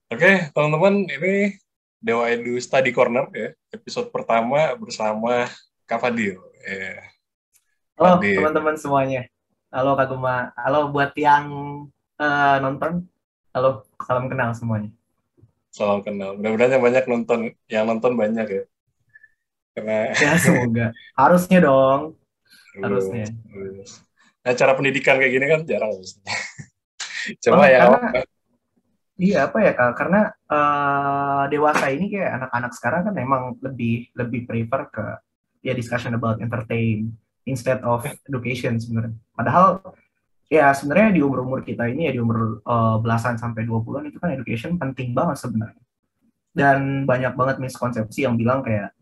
Oke, teman-teman, ini Dewa Edu Study Corner ya, episode pertama bersama Kak Fadil. Ya, Halo Fadil, teman-teman semuanya. Halo Kak Guma. Halo buat yang nonton. Halo, salam kenal semuanya. salam kenal. Mudah-mudahan yang nonton banyak ya. Karena Ya semoga. Harusnya dong. Harusnya. harus, harus. Nah, cara pendidikan kayak gini kan jarang. Coba Oh, yang karena apa? iya apa ya Kak? Karena dewasa ini kayak anak-anak sekarang kan memang lebih lebih prefer ke ya discussion about entertain instead of education sebenarnya. Padahal ya sebenarnya di umur-umur kita ini ya di umur belasan sampai 20-an itu kan education penting banget sebenarnya. Dan banyak banget miskonsepsi yang bilang kayak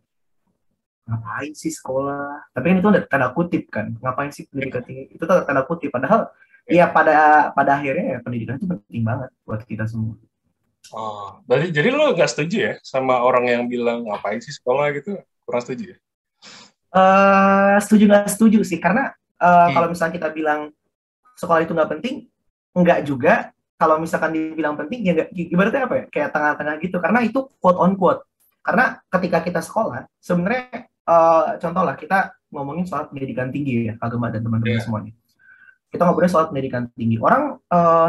ngapain sih sekolah? Tapi kan itu ada tanda kutip kan. Ngapain sih pendidikan tinggi? Itu tanda kutip. Padahal ya pada akhirnya ya pendidikan itu penting banget buat kita semua. Oh, jadi lo nggak setuju ya sama orang yang bilang ngapain sih sekolah gitu? Kurang setuju ya? Setuju nggak setuju sih? Karena Hmm. kalau misalnya kita bilang sekolah itu nggak penting, nggak juga. Kalau misalkan dibilang penting, ya nggak, ibaratnya apa ya? Kayak tengah-tengah gitu. Karena itu quote on quote. Karena ketika kita sekolah, sebenarnya contoh lah kita ngomongin soal pendidikan tinggi ya, Kagema dan teman-teman Ya. semuanya. Kita ngobrolin soal pendidikan tinggi. Orang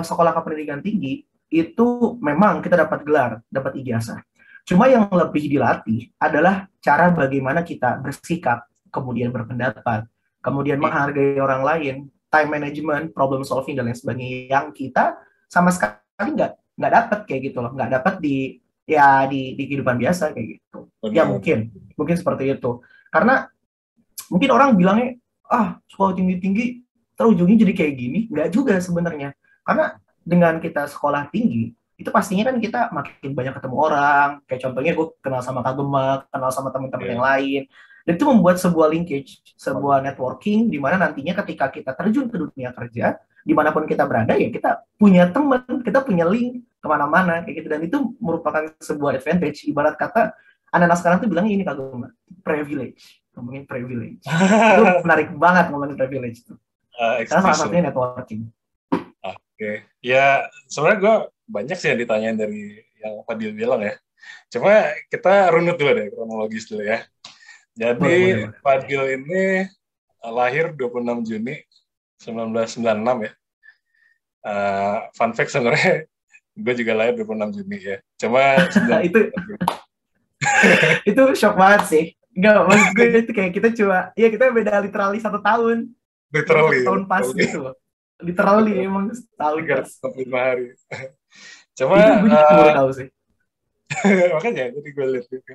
sekolah ke pendidikan tinggi itu memang kita dapat gelar, dapat ijazah. Cuma yang lebih dilatih adalah cara bagaimana kita bersikap, kemudian berpendapat, kemudian Hmm. menghargai orang lain, time management, problem solving dan lain sebagainya yang kita sama sekali nggak dapat kayak gitu loh, nggak dapat di ya di kehidupan biasa kayak gitu. Ya Benar-benar. mungkin mungkin seperti itu. Karena mungkin orang bilangnya sekolah tinggi tinggi terus ujungnya jadi kayak gini, nggak juga sebenarnya. Karena dengan kita sekolah tinggi itu pastinya kan kita makin banyak ketemu orang, kayak contohnya gue kenal sama Kak Gemak, kenal sama teman-teman yang Ya. lain, dan itu membuat sebuah linkage, sebuah networking di mana nantinya ketika kita terjun ke dunia kerja dimanapun kita berada ya kita punya teman, kita punya link kemana-mana kayak gitu, dan itu merupakan sebuah advantage. Ibarat kata anak-anak sekarang tuh bilangnya ini Kak Gemak, privilege, ngomongin privilege. Itu menarik banget ngomongin privilege itu. Karena salah Excuse. satunya networking. Oke, ya sebenarnya gue banyak sih yang ditanyain dari yang Fadil bilang ya. Cuma kita runut dulu deh, kronologis dulu ya. Jadi Boleh, boleh, boleh. Fadil ini lahir 26 Juni 1996 ya. Fun fact sebenarnya gue juga lahir 26 Juni ya. Cuma 9 itu itu shock banget sih. Enggak, maksud gue itu kayak kita cuma, ya kita beda literally 1 tahun. Jadi literally, 1 tahun pas literally, gitu loh. Literally literally emang setahun pas. 365 hari. Cuma Itu gue juga baru tahu sih. makanya jadi gue lihat gitu.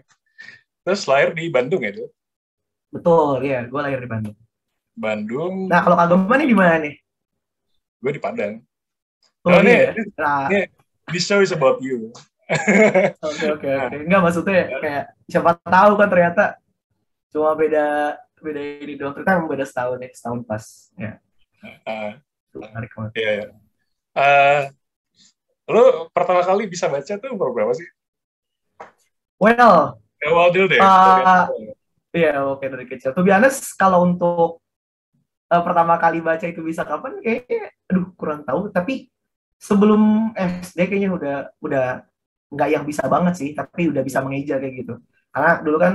Terus lahir di Bandung ya, tuh. Betul, ya. Gue lahir di Bandung. Bandung, Nah, kalau Kagema nih di mana nih? gue di Padang. Oh Oh, iya ini, ya. Nah, ini this show is about you. oke, oke, Nah, oke. Enggak, maksudnya kayak siapa tahu kan ternyata cuma beda beda ini doang. Ternyata emang beda setahun ya. Setahun pas. Ya, uh, itu menarik banget. ya, ya. Uh, lu pertama kali bisa baca tuh umur berapa sih? Well, Awal dulu deh, dari uh, awal. iya, oke, dari kecil. To be honest, kalau untuk pertama kali baca itu bisa kapan? Kayaknya, aduh, kurang tahu. Tapi sebelum SD kayaknya udah nggak yang bisa banget sih, tapi udah bisa mengeja kayak gitu. Karena dulu kan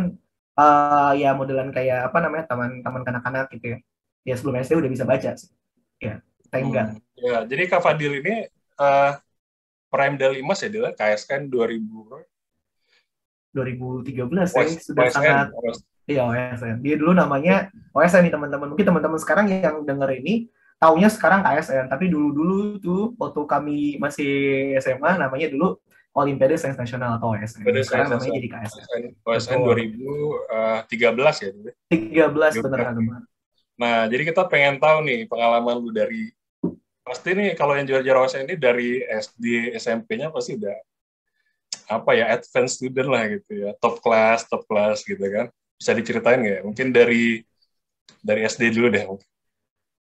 ya modelan kayak apa namanya taman-taman kanak-kanak gitu ya. Ya sebelum SD udah bisa baca sih. Ya, tenggat. Ya, jadi Kak Fadil ini uh, Prime Dalimas ya, dia KSN 2000, 2013 ya sudah OSN, sangat. Iya, OSN. Dia dulu namanya OSN nih teman-teman. Mungkin teman-teman sekarang yang denger ini taunya sekarang KSN, tapi dulu-dulu tuh waktu kami masih SMA namanya dulu Olimpiade Sains Nasional atau OSN. pada Sekarang saya namanya jadi KSN. OSN Betul. 2013 ya, dulu. 13 bener kan, Geografi. teman. Nah, jadi kita pengen tahu nih pengalaman lu dari pasti nih kalau yang juara-juara OSN ini dari SD, SMP-nya pasti udah apa ya advance student lah gitu ya, top class gitu kan. Bisa diceritain nggak? Mungkin dari SD dulu deh.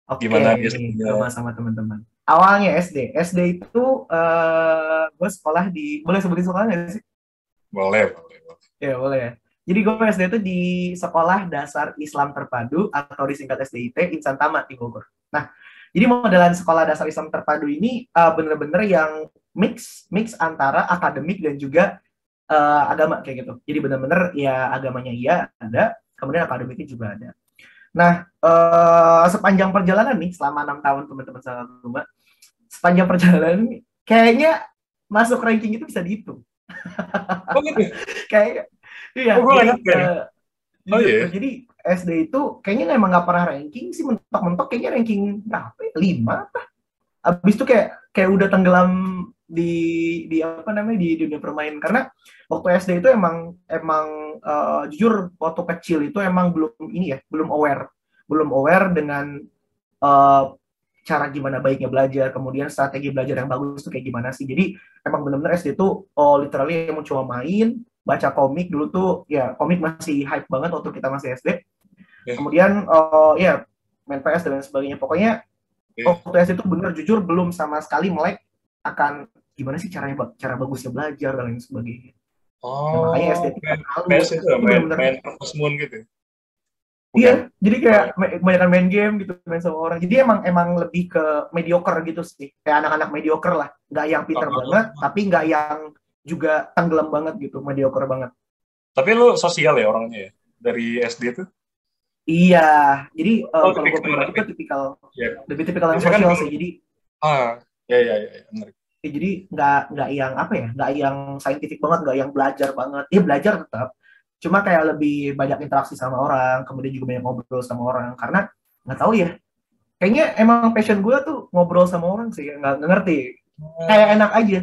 Oke, Gimana dia nih SD-nya? sama teman-teman. Awalnya SD. SD itu gue sekolah di, boleh sebutin sekolahnya nggak sih? Boleh, boleh, boleh. Ya, boleh ya. Jadi gue SD itu di Sekolah Dasar Islam Terpadu atau disingkat SDIT Insan Tamat di Bogor. Nah, Jadi modelan sekolah dasar Islam terpadu ini bener-bener yang mix antara akademik dan juga agama kayak gitu. Jadi bener-bener ya agamanya iya ada, kemudian akademiknya juga ada. Nah, sepanjang perjalanan nih selama 6 tahun teman-teman sama sepanjang perjalanan kayaknya masuk ranking itu bisa dihitung. Oh gitu. Kayak iya, Oh, gue jadi nggak nyangka nih. Oh jujur iya. tuh, jadi SD itu kayaknya emang nggak pernah ranking sih, mentok-mentok kayaknya ranking berapa ya? 5 apa? Abis itu kayak kayak udah tenggelam di apa namanya di dunia permainan karena waktu SD itu emang emang jujur waktu kecil itu emang belum ini ya belum aware dengan uh, cara gimana baiknya belajar, kemudian strategi belajar yang bagus itu kayak gimana sih. Jadi emang benar-benar SD itu literally emang cuma main, baca komik dulu tuh ya komik masih hype banget waktu kita masih SD. Eh, Kemudian ya main PS dan lain sebagainya. Pokoknya eh. waktu SD itu benar jujur belum sama sekali melek akan gimana sih caranya cara bagusnya belajar dan lain sebagainya. Ya, makanya SD Oh, itu main PS halus. itu ya, Itu main benar-benar main Harvest Moon gitu. iya, Bukan. jadi Oh, kayak iya. kebanyakan main game gitu, main sama orang. Jadi emang emang lebih ke mediocre gitu sih, kayak anak-anak mediocre lah, nggak yang pinter banget, Oh. tapi nggak yang juga tenggelam banget gitu, mediocre banget. Tapi lu sosial ya orangnya ya? Dari SD tuh? Iya, jadi Oh, kalau lebih gue ke mana pribadi nih? tuh tipikal Ya. lebih tipikal yang Biasanya kan sosial kalau sih. Jadi ya ya ya, ya benar. jadi nggak yang apa ya, nggak yang scientific banget, nggak yang belajar banget. Iya belajar tetap, cuma kayak lebih banyak interaksi sama orang, kemudian juga banyak ngobrol sama orang. Karena nggak tahu ya, kayaknya emang passion gue tuh ngobrol sama orang sih, nggak ngerti, kayak enak aja.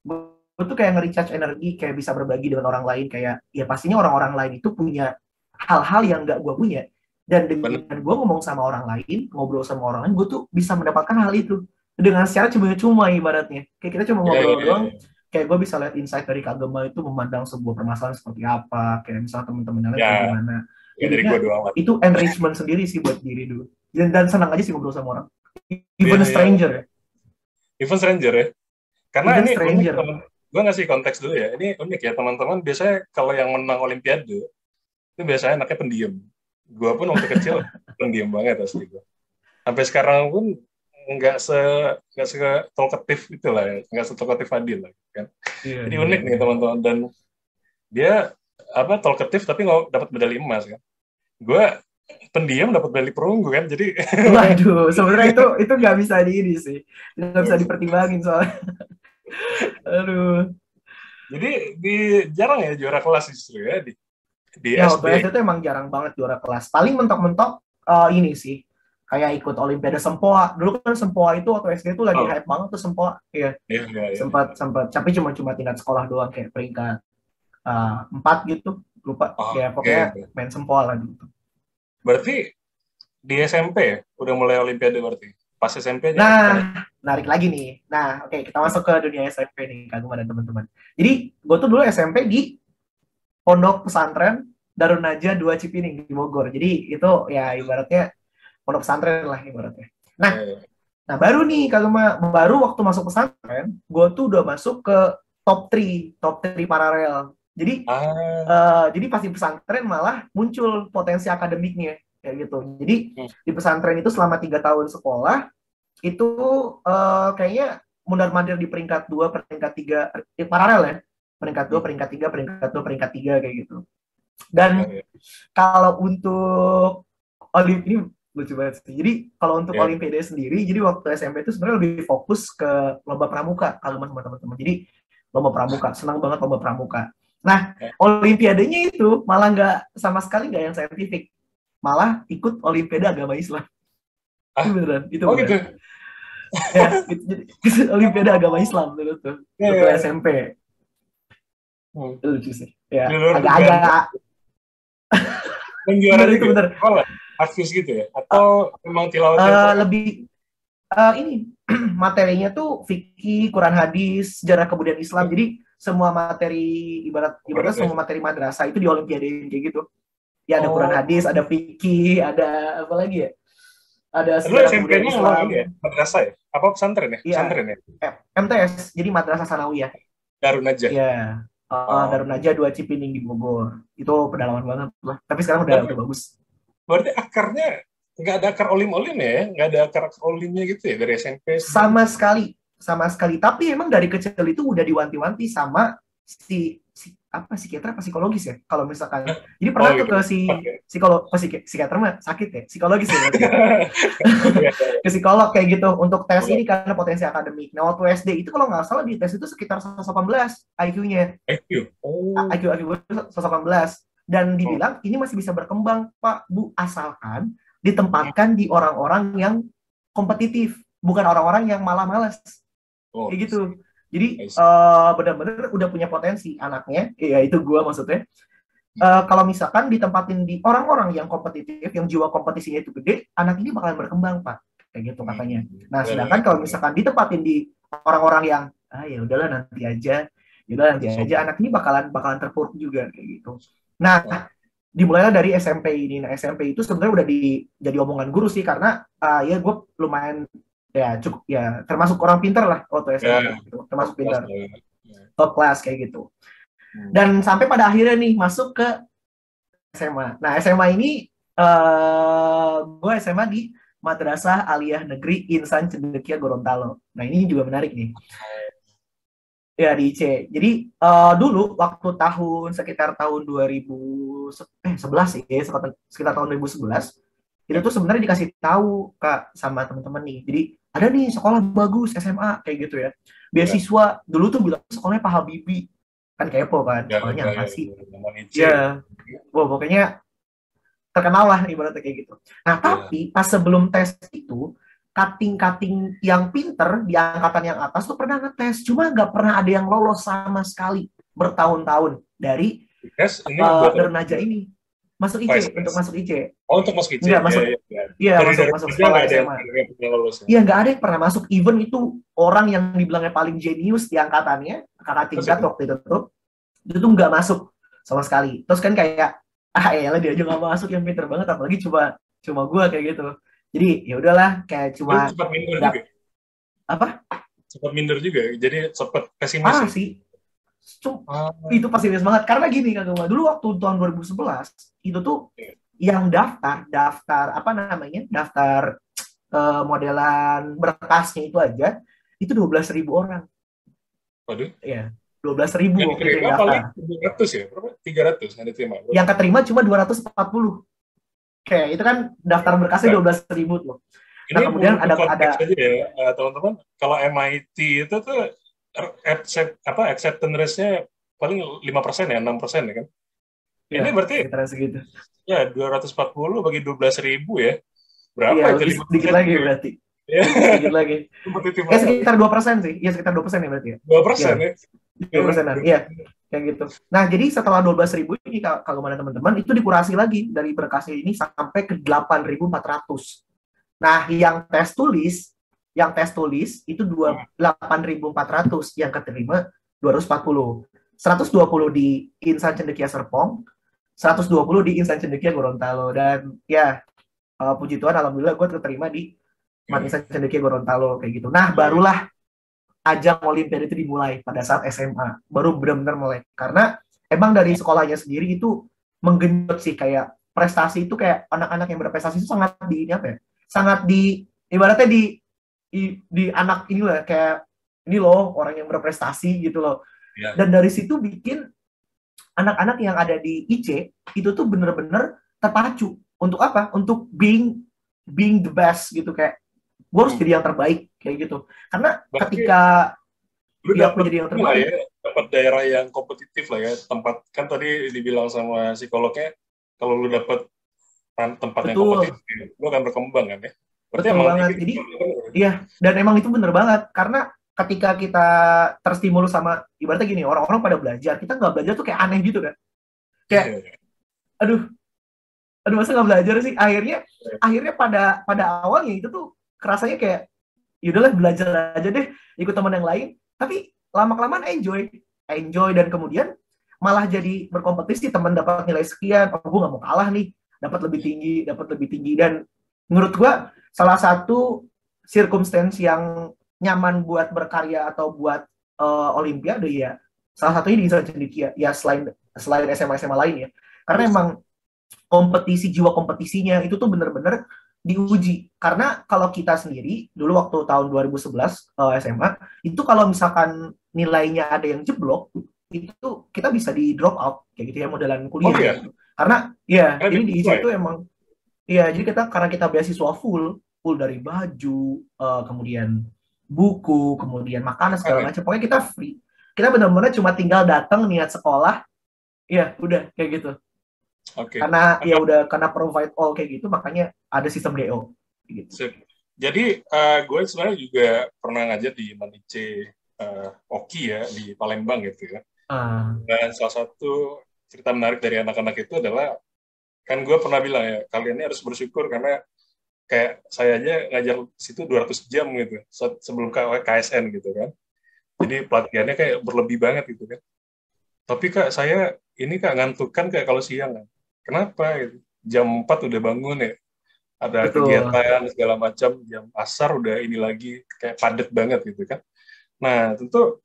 Gue tuh kayak nge-recharge energi, kayak bisa berbagi dengan orang lain, kayak ya pastinya orang-orang lain itu punya hal-hal yang nggak gue punya, dan Benar. dengan gue ngomong sama orang lain, ngobrol sama orang lain, gue tuh bisa mendapatkan hal itu dengan secara cuma-cuma ibaratnya, kayak kita cuma Ya ya ngobrol ya, doang, ya. kayak gue bisa lihat insight dari kagama itu memandang sebuah permasalahan seperti apa, kayak misalnya temen-temen yang lain Ya, kayak gimana, ya dari jadinya gua doang lah. itu enrichment sendiri sih buat diri dulu, dan senang aja sih ngobrol sama orang, Iya even a iya. stranger ya, Even stranger ya. Karena even ini unik stranger. teman. Gua ngasih konteks dulu ya. Ini unik ya teman-teman. Biasanya kalau yang menang Olimpiade itu biasanya anaknya pendiam. Gua pun waktu kecil pendiam banget asli gua. Sampai sekarang pun nggak se nggak se talkative itu lah ya. Nggak setalkative Fadil lah kan. Iya Jadi iya unik nih iya. teman-teman, dan dia apa talkative tapi nggak dapat medali emas kan. Gue pendiam dapat medali perunggu kan. Jadi Waduh, sebenarnya itu nggak bisa di ini sih, nggak bisa dipertimbangin soalnya. Aduh. jadi di jarang ya juara kelas justru ya di Ya waktu SD. SD itu emang jarang banget juara kelas. Paling mentok-mentok ini sih, kayak ikut Olimpiade Sempoa. Dulu kan Sempoa itu waktu SD itu lagi Oh, hype banget tuh Sempoa. Iya, iya iya iya. sempat sempat. Tapi cuma tingkat sekolah doang, kayak peringkat 4 gitu. Lupa. Oh, Ya oke. pokoknya main Sempoa lah gitu. Berarti di SMP ya udah mulai Olimpiade berarti. Pas SMP-nya bukannya? Nah, menarik lagi nih. Nah, oke, kita masuk ke dunia SMP nih, Kaguma dan teman-teman. Jadi, gue tuh dulu SMP di Pondok Pesantren Darun Najah 2 Cipining di Bogor. Jadi, itu ya ibaratnya pondok pesantren lah ibaratnya. Nah, Eh, nah baru nih Kaguma, baru waktu masuk pesantren, gue tuh udah masuk ke top 3 paralel. Jadi pas di pesantren malah muncul potensi akademiknya kayak gitu. Jadi hmm, di pesantren itu selama 3 tahun sekolah itu kayaknya mundar-mandir di peringkat 2, peringkat 3, paralel ya. Peringkat 2, hmm, peringkat 3, peringkat 2, peringkat 3 kayak gitu. ya, Dan ya, kalau untuk ini lucu banget sih. Jadi kalau untuk ya. Olimpiade sendiri, jadi waktu SMP itu sebenarnya lebih fokus ke lomba pramuka kalau sama teman-teman. Jadi lomba pramuka, senang banget lomba pramuka. Nah, Ya. Olimpiadenya itu malah nggak sama sekali nggak yang saintifik, malah ikut Olimpiade agama Islam. Itu Ah, beneran, itu oh beneran. gitu. Ya, jadi Olimpiade agama Islam dulu tuh, Ya, waktu ya, ya. SMP. Hmm. Itu lucu sih. Ya, Di luar dugaan gue, agak-agak yang juara bener itu juga bener. sekolah Hafiz gitu ya, Uh, atau memang tilawah Quran? Lebih ini materinya tuh fikih, Quran hadis, sejarah kebudayaan Islam. Jadi semua materi ibarat Berat ya. semua materi madrasah itu di Olimpiade kayak gitu. Ya ada Quran Oh, hadis, ada fikih, ada apa lagi ya? Ada lu sejarah kebudayaan SMP-nya memang ini ya, Islam. madrasah ya? Apa pesantren ya? Iya, Pesantren ya? MTS. Jadi Madrasah Sanawiyah. Darun aja. Iya. Oh, Darun Najah 2 Cipining di Bogor. Itu pedalaman banget lah. Tapi sekarang udah tapi bagus. berarti akarnya nggak ada akar olim-olim ya, nggak ada akar olimnya gitu ya dari SMP. Sama sekali. Tapi emang dari kecil itu udah diwanti-wanti sama psikiater apa psikologis ya kalau misalkan. Jadi pernah tuh gitu. ke psikiater mah sakit ya, psikologis ya berarti. Ke psikolog kayak gitu untuk tes ini karena potensi akademik. Nah waktu SD itu kalau nggak salah di tes itu sekitar 118 IQ-nya. IQ 118 dan dibilang ini masih bisa berkembang Pak Bu asalkan ditempatkan di orang-orang yang kompetitif, bukan orang-orang yang malah malas. Kayak gitu. Jadi benar-benar udah punya potensi anaknya, ya itu gue maksudnya. Kalau misalkan ditempatin di orang-orang yang kompetitif, yang jiwa kompetisinya itu gede, anak ini bakalan berkembang Pak, kayak gitu katanya. Nah sedangkan kalau misalkan ditempatin di orang-orang yang ya udahlah nanti aja, anak ini bakalan terpuruk juga kayak gitu. Nah dimulailah dari SMP ini. Nah SMP itu sebenarnya udah jadi omongan guru sih karena ya gue lumayan ya cukup ya termasuk orang pintar lah waktu SMP gitu. Termasuk pintar top class kayak gitu. Dan sampai pada akhirnya nih masuk ke SMA. Nah SMA ini gue SMA di Madrasah Aliyah Negeri Insan Cendekia Gorontalo. Nah ini juga menarik nih. Ya di IC. Jadi dulu waktu sekitar tahun 2011 sih, sekitar tahun 2011 itu tuh sebenarnya dikasih tahu Kak sama teman-teman nih. Jadi ada nih sekolah bagus SMA kayak gitu ya. Beasiswa dulu tuh bilang sekolahnya Pak Habibie. Kan kepo kan, sekolahnya apa sih? Ya, pokoknya terkenal lah ibaratnya kayak gitu. Nah tapi pas sebelum tes itu cutting yang pinter di angkatan yang atas tuh pernah ngetes, cuma nggak pernah ada yang lolos sama sekali bertahun-tahun dari Dernaja ini masuk IC untuk masuk IC. Oh untuk masuk IC? Nggak masuk, iya masuk sekolah SMA. Iya nggak ada yang pernah masuk. Even itu orang yang dibilangnya paling jenius di angkatannya, kakak tingkat waktu itu tuh nggak masuk sama sekali. Terus kan kayak ya dia aja nggak masuk yang pinter banget, apalagi cuma gue kayak gitu. Jadi ya udahlah kayak cuma sempat minder juga. Apa? Sempat minder juga. Jadi sempat pesimis. Sih. Itu pesimis banget karena gini Kak Gema. Dulu waktu tahun 2011 itu tuh yang daftar apa namanya? Daftar modelan berkasnya itu aja itu 12.000 orang. Waduh. Iya. 12.000 yang diterima paling 200 ya? Berapa? 300 yang diterima. Yang keterima cuma 240. Kayak itu kan daftar berkasnya 12.000 tuh. Nah, kemudian ada aja ya, teman-teman. Kalau MIT itu tuh acceptance rate-nya paling 5% ya, 6% ya kan? Ya, ini berarti segitu. Ya, 240 bagi 12.000 ya. Berapa ya, itu? Sedikit lagi berarti. Sedikit lagi. Sekitar 2% sih. Iya, sekitar 2% ya berarti ya. 2% ya. 2%-an, iya. Kayak gitu. Nah, jadi setelah 12.000 ini kalau mana teman-teman itu dikurasi lagi dari berkasnya ini sampai ke 8.400. Nah, yang tes tulis itu 8.400, yang keterima 240. 120 di Insan Cendekia Serpong, 120 di Insan Cendekia Gorontalo, dan ya puji Tuhan alhamdulillah gue keterima di Insan Cendekia Gorontalo kayak gitu. Nah, barulah ajang Olimpiade itu dimulai pada saat SMA, baru benar-benar mulai. Karena emang dari sekolahnya sendiri itu menggenjot sih, kayak prestasi itu kayak anak-anak yang berprestasi itu sangat ibaratnya di anak ini lah, kayak ini loh orang yang berprestasi gitu loh. Dan dari situ bikin anak-anak yang ada di IC itu tuh bener-bener terpacu untuk apa? Untuk being the best gitu, kayak gue harus jadi yang terbaik kayak gitu. Karena ketika dia menjadi yang terbaik, dapat daerah yang kompetitif lah ya. Tempat kan tadi dibilang sama psikolognya, kalau lu dapat tempat yang kompetitif, lu akan berkembang kan ya. Berarti betul banget. Jadi iya, dan emang itu bener banget karena ketika kita terstimulus sama ibaratnya gini, orang-orang pada belajar, kita nggak belajar tuh kayak aneh gitu kan. Kayak aduh masa nggak belajar sih? Akhirnya pada awalnya itu tuh kerasanya kayak yaudahlah belajar aja deh, ikut teman yang lain, tapi lama-kelamaan enjoy dan kemudian malah jadi berkompetisi, teman dapat nilai sekian, gue nggak mau kalah nih, dapat lebih tinggi, dan menurut gue salah satu circumstance yang nyaman buat berkarya atau buat Olimpiade ya salah satunya di Insan Cendekia ya, selain SMA lain ya, karena emang jiwa kompetisinya itu tuh bener-bener diuji. Karena kalau kita sendiri dulu waktu tahun 2011 SMA itu kalau misalkan nilainya ada yang jeblok itu kita bisa di drop out kayak gitu ya, modelan Oh kuliah iya, gitu. Karena ya karena jadi di beasiswa IC ya. itu emang ya jadi kita karena kita beasiswa full full dari baju, kemudian buku, kemudian makanan segala Kan ya? macam. Pokoknya kita free. Kita benar-benar cuma tinggal datang niat sekolah, ya udah kayak gitu. Oke. Karena ya udah karena provide all kayak gitu, makanya ada sistem DO gitu. Sip. Jadi gue sebenarnya juga pernah ngajar di Manice Oki ya di Palembang gitu ya. Ah, Dan salah satu cerita menarik dari anak-anak itu adalah kan gue pernah bilang ya kalian ini harus bersyukur karena kayak saya aja ngajar situ 200 jam gitu sebelum KSN gitu kan. Jadi pelatihannya kayak berlebih banget gitu kan. Tapi kak saya ini kak ngantuk kan kayak kalau siang kan. Kenapa? Gitu. Jam 4 udah bangun ya. Ada betul, kegiatan segala macam, jam asar udah ini lagi kayak padat banget gitu kan. Nah tentu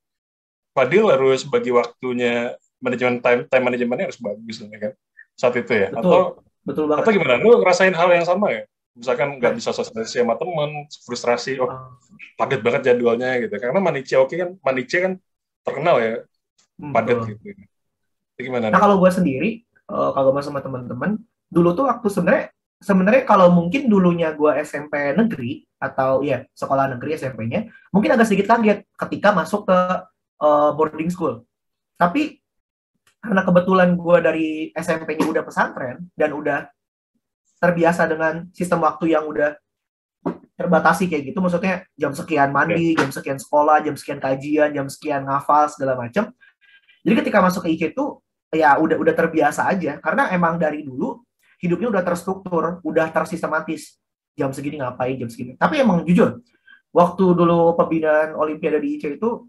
Fadil harus bagi waktunya manajemen time manajemennya harus bagus ya kan saat itu ya. betul, betul Atau banget. gimana? Lu ngerasain hal yang sama ya? Misalkan nggak Nah, bisa sosialisasi sama teman, frustrasi, oh uh, padat banget jadwalnya gitu. Karena Maniche kan terkenal ya padat betul. gitu. Itu gimana Nah nih? kalau gue sendiri, kalau gue sama teman-teman, dulu tuh waktu sebenarnya sebenarnya kalau mungkin dulunya gue SMP negeri atau ya sekolah negeri SMP-nya, mungkin agak sedikit kaget ketika masuk ke boarding school. Tapi karena kebetulan gue dari SMP-nya udah pesantren dan udah terbiasa dengan sistem waktu yang udah terbatasi kayak gitu, maksudnya jam sekian Ya, mandi, jam sekian sekolah, jam sekian kajian, jam sekian ngafal segala macam. Jadi ketika masuk ke IC itu ya udah terbiasa aja karena emang dari dulu hidupnya udah terstruktur, udah tersistematis. Jam segini ngapain, jam segini. Tapi emang jujur, waktu dulu pembinaan Olimpiade di IC itu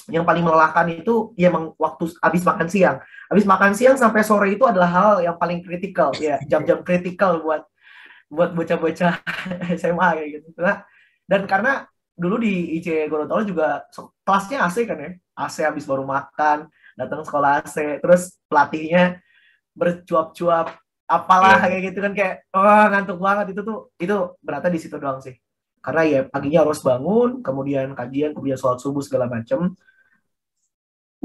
yang paling melelahkan itu ya emang waktu habis makan siang. Habis makan siang sampai sore itu adalah hal yang paling kritikal ya, jam-jam kritikal buat buat bocah-bocah SMA kayak gitu. Nah, dan karena dulu di IC Gorontalo juga kelasnya AC kan ya, AC habis baru makan, datang sekolah AC, terus pelatihnya bercuap-cuap apalah ya. kayak gitu kan, kayak wah ngantuk banget. Itu beratnya di situ doang sih, karena ya paginya harus bangun, kemudian kajian, kemudian sholat subuh segala macem,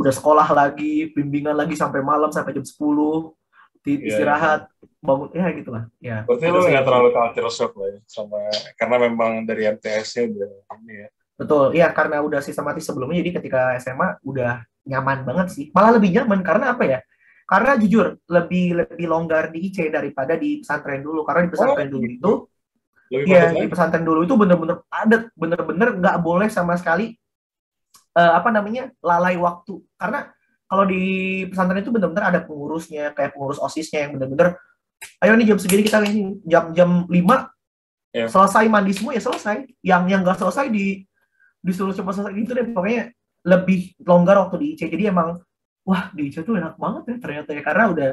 udah sekolah lagi, bimbingan lagi sampai malam sampai jam 10, Iya, iya. istirahat, bangun ya gitulah ya, Berarti itu lu sih. nggak terlalu culture shock lah ya, sama karena memang dari MTS-nya udah ini ya. Betul, ya karena udah sistematis sebelumnya, jadi ketika SMA udah nyaman banget sih. Malah lebih nyaman karena apa ya? Karena jujur lebih lebih longgar di IC daripada di pesantren dulu. Karena di Oh pesantren dulu itu, gitu, lebih padat ya di lagi. pesantren dulu itu bener-bener padat, bener-bener nggak boleh sama sekali apa namanya lalai waktu. Karena kalau di pesantren itu bener-bener ada pengurusnya, kayak pengurus osisnya yang bener-bener, ayo nih jam segini kita ini jam 5 Ya. selesai mandi semua ya selesai. Yang nggak selesai disuruh cepat selesai gitu deh, pokoknya lebih longgar waktu di IC. Jadi emang wah di IC tuh enak banget ya ternyata ya, karena udah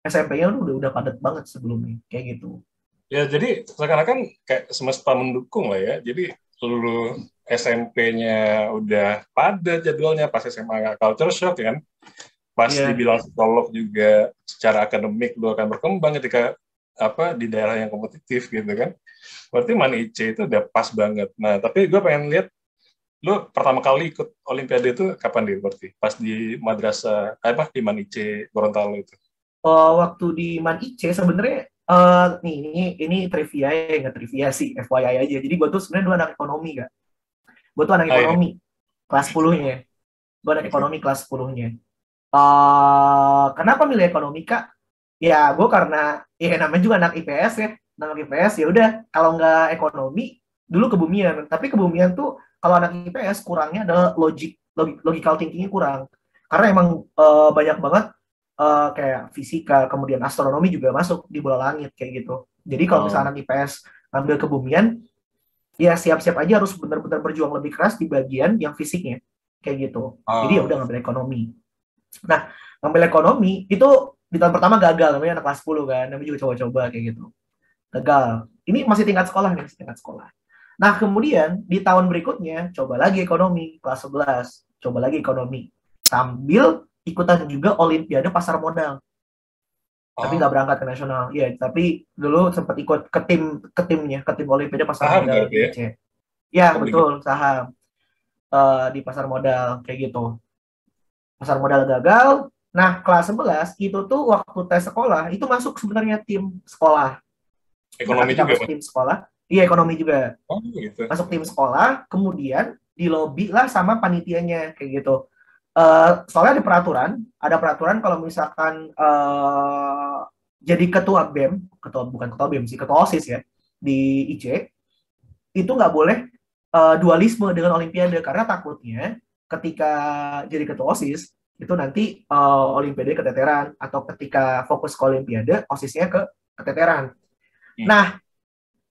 SMP-nya udah padat banget sebelumnya kayak gitu. Ya, jadi seakan-akan kayak semesta mendukung lah ya. Jadi lulu SMP-nya udah padat jadwalnya, pas SMA nggak culture shock ya kan. Pas Iya, dibilang psikolog juga secara akademik lu akan berkembang ketika apa di daerah yang kompetitif gitu kan. Berarti Man IC itu udah pas banget. Nah, tapi gue pengen lihat lu pertama kali ikut Olimpiade itu kapan dia berarti? Pas di madrasah apa di Man IC Gorontalo itu. waktu di Man IC sebenarnya nih ini trivia ya, nggak trivia sih, FYI aja. Jadi gue tuh sebenarnya dulu anak ekonomi, gak? Gue tuh anak Ah iya, ekonomi kelas 10-nya. Gue anak oke. ekonomi kelas 10-nya. Kenapa milih ekonomi, Kak? Ya gue karena ya namanya juga anak IPS ya, anak IPS ya udah, kalau nggak ekonomi dulu kebumian. Tapi kebumian tuh kalau anak IPS kurangnya adalah logical thinkingnya kurang, karena emang banyak banget kayak fisika, kemudian astronomi juga masuk di bola langit kayak gitu. Jadi kalau misalnya Oh, anak IPS ngambil kebumian, ya siap-siap aja harus benar-benar berjuang lebih keras di bagian yang fisiknya kayak gitu. Jadi ya udah ah, ngambil ekonomi. Nah, ngambil ekonomi itu di tahun pertama gagal, namanya anak kelas 10 kan, namanya juga coba-coba kayak gitu. Gagal. Ini masih tingkat sekolah nih, tingkat sekolah. Nah, kemudian di tahun berikutnya coba lagi ekonomi kelas 11, coba lagi ekonomi. Sambil ikutan juga olimpiade pasar modal. tapi nggak berangkat ke nasional. Iya, tapi dulu sempat ikut ke tim Olimpiade pasar Saham modal berarti di ya? IC. Ya, Obligasi. betul, saham di pasar modal kayak gitu. Pasar modal gagal. Nah, kelas 11 itu tuh waktu tes sekolah itu masuk sebenarnya tim sekolah. Nah, Ekonomi ketika juga, masuk Mas? tim sekolah, iya ekonomi juga. Oh, gitu. Masuk tim sekolah, kemudian dilobi lah sama panitianya kayak gitu. Soalnya ada peraturan kalau misalkan jadi ketua BEM, bukan ketua BEM sih, ketua OSIS ya di IC, itu nggak boleh dualisme dengan Olimpiade karena takutnya ketika jadi ketua OSIS itu nanti Olimpiade keteteran atau ketika fokus ke Olimpiade OSISnya keteteran. Nah,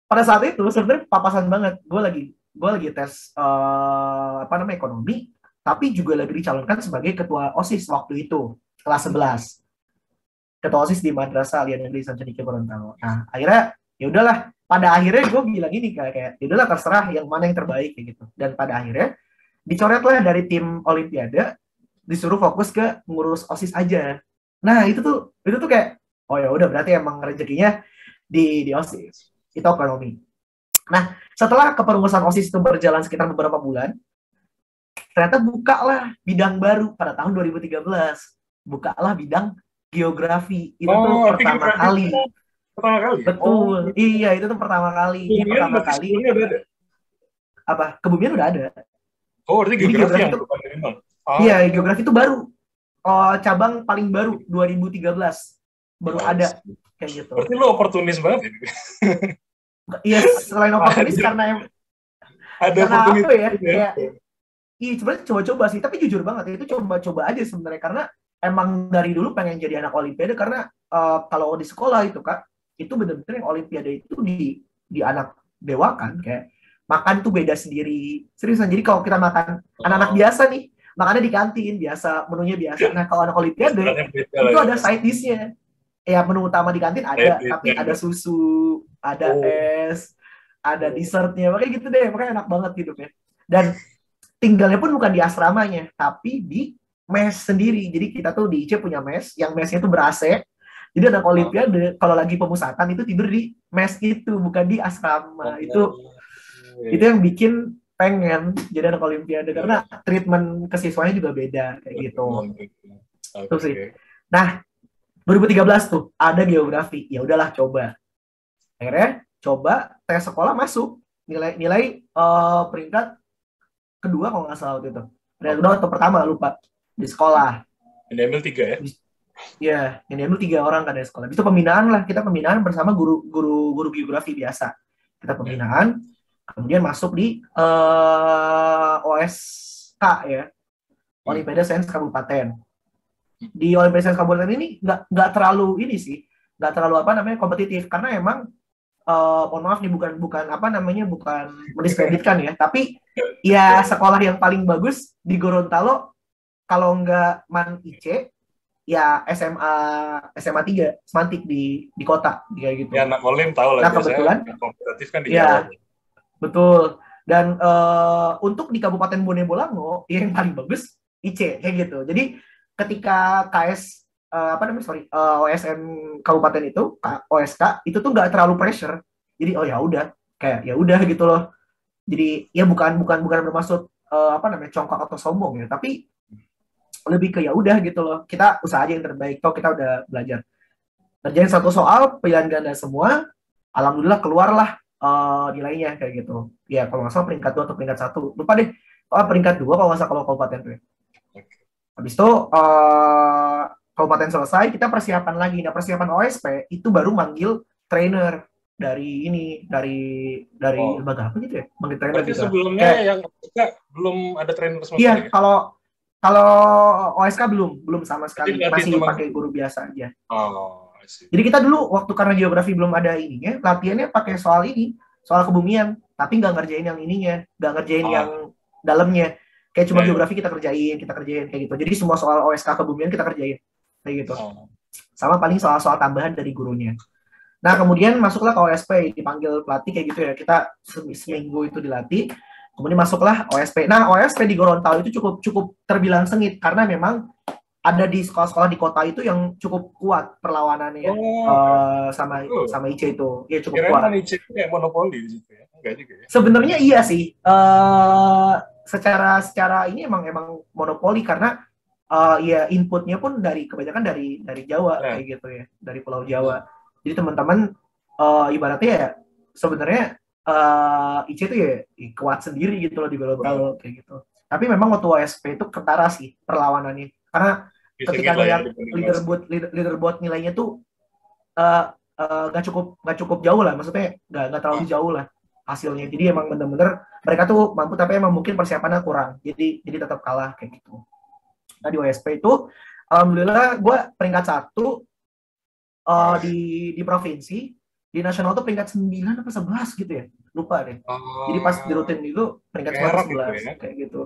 pada saat itu sebenarnya papasan banget. Gue lagi tes apa namanya ekonomi, tapi juga lagi dicalonkan sebagai ketua OSIS waktu itu kelas 11. Ketua OSIS di Madrasah Alia Negeri San Cendekia Gorontalo. Nah, akhirnya ya udahlah. Pada akhirnya gue bilang gini kayak ya udahlah terserah yang mana yang terbaik kayak gitu. Dan pada akhirnya dicoretlah dari tim Olimpiade, disuruh fokus ke ngurus OSIS aja. Nah, itu tuh kayak oh ya udah berarti emang rezekinya di OSIS. Itu ekonomi. Nah, setelah kepengurusan OSIS itu berjalan sekitar beberapa bulan, ternyata bukalah bidang baru pada tahun 2013. Bukalah bidang geografi. Itu tuh Arti pertama geografi itu kali. pertama kali ya? Betul. Iya, itu tuh pertama kali. Ini Kemudian pertama berarti kali sebelumnya udah ada? apa? Kebumian udah ada. Berarti Jadi geografi geografi yang itu bukan minimal. iya, geografi itu baru. Cabang paling baru 2013. Baru ada kayak gitu. Berarti lo oportunis banget ya? Iya, selain oportunis karena Ada apa oportunis ya? ya? Kayak iya sebenarnya coba-coba sih, tapi jujur banget itu coba-coba aja sebenarnya karena emang dari dulu pengen jadi anak Olimpiade karena kalau di sekolah itu Kak, itu bener-bener yang Olimpiade itu di anak dewa kan kayak makan tuh beda sendiri. Seriusan. Jadi kalau kita makan anak-anak biasa nih, makannya di kantin biasa, menunya biasa. Nah, kalau anak Olimpiade Restorannya beda lah itu ya ada pasti. side dish-nya. Ya menu utama di kantin ada, tapi ada susu, ada es, ada dessertnya, makanya gitu deh, makanya enak banget hidupnya. Dan tinggalnya pun bukan di asramanya, tapi di mes sendiri. Jadi kita tuh di IC punya mes, yang mesnya itu ber-AC. Jadi anak Olimpiade kalau lagi pemusatan itu tidur di mes itu, bukan di asrama. Itu yang bikin pengen jadi anak Olimpiade karena treatment ke siswanya juga beda kayak gitu. Itu sih. Nah, 2013 tuh ada geografi. Ya udahlah coba. Akhirnya coba tes sekolah masuk. Nilai peringkat kedua kalau nggak salah waktu itu. Peringkat kedua atau pertama lupa di sekolah. Yang diambil 3 ya? Iya, yang diambil 3 orang kan dari sekolah. Itu pembinaan lah. Kita pembinaan bersama guru geografi biasa. Kita pembinaan. Kemudian masuk di OSK ya. Olimpiade Sains Kabupaten. Di Olimpiade Sains Kabupaten ini nggak terlalu ini sih, nggak terlalu apa namanya kompetitif karena emang mohon maaf nih bukan apa namanya bukan mendiskreditkan ya, tapi ya sekolah yang paling bagus di Gorontalo kalau nggak Man IC ya SMA 3 Semantik di kota kayak gitu. Ya anak Olim tahu lah nah, kebetulan kompetitif kan di ya, Jawa. Betul. Dan untuk di Kabupaten Bone Bolango yang paling bagus IC kayak gitu. Jadi ketika KS OSN Kabupaten itu OSK itu tuh nggak terlalu pressure. Jadi oh ya udah kayak ya udah gitu loh. Jadi ya bukan bermaksud congkak atau sombong ya, tapi lebih ke ya udah gitu loh. Kita usaha aja yang terbaik. Toh kita udah belajar. Kerjain satu soal pilihan ganda semua. Alhamdulillah keluarlah nilainya kayak gitu. Ya kalau nggak salah peringkat 2 atau peringkat 1. Lupa deh. Peringkat 2 kalau nggak salah kalau kabupaten tuh. Habis itu kabupaten selesai, kita persiapan lagi. Nah, persiapan OSP itu baru manggil trainer dari lembaga apa gitu ya? Manggil trainer berarti gitu. Sebelumnya yang belum ada trainer sama sekali. Iya, kalau OSK belum sama sekali. Masih pakai guru biasa aja. Jadi kita dulu waktu karena geografi belum ada ininya, latihannya pakai soal kebumian, tapi nggak ngerjain yang ininya, nggak ngerjain yang dalamnya. Kayak cuma geografi kita kerjain kayak gitu. Jadi semua soal OSK kebumian kita kerjain kayak gitu. Sama paling soal-soal tambahan dari gurunya. Nah, kemudian masuklah ke OSP, dipanggil pelatih kayak gitu ya. Kita seminggu itu dilatih. Kemudian masuklah OSP. Nah, OSP di Gorontalo itu cukup terbilang sengit karena memang ada di sekolah-sekolah di kota itu yang cukup kuat perlawanannya Oh, sama itu. sama IC itu. Ya cukup Kirain kuat. Maniche itu kayak monopoli di situ ya. Enggak juga ya. Sebenarnya iya sih. Secara secara ini emang emang monopoli karena ya inputnya pun dari kebanyakan dari Jawa Nah, kayak gitu ya, dari Pulau Jawa. Jadi teman-teman ibaratnya ya sebenarnya IC itu ya kuat sendiri gitu loh di Gorontalo kayak gitu. Tapi memang waktu OSP itu ketara sih perlawanannya. Karena sedikit ketika lah ya ngeliat dibanding OSP. leaderboard nilainya tuh uh, nggak cukup jauh lah, maksudnya nggak terlalu Ah, jauh lah hasilnya. Jadi emang bener-bener mereka tuh mampu tapi emang mungkin persiapannya kurang. Jadi tetap kalah kayak gitu. Nah di OSP itu alhamdulillah gue peringkat 1 wah. di provinsi, di nasional tuh peringkat 9 atau 11 gitu ya. Lupa deh. Jadi pas di Oh, rutin itu peringkat 9 atau perak itu 11 ya kayak gitu.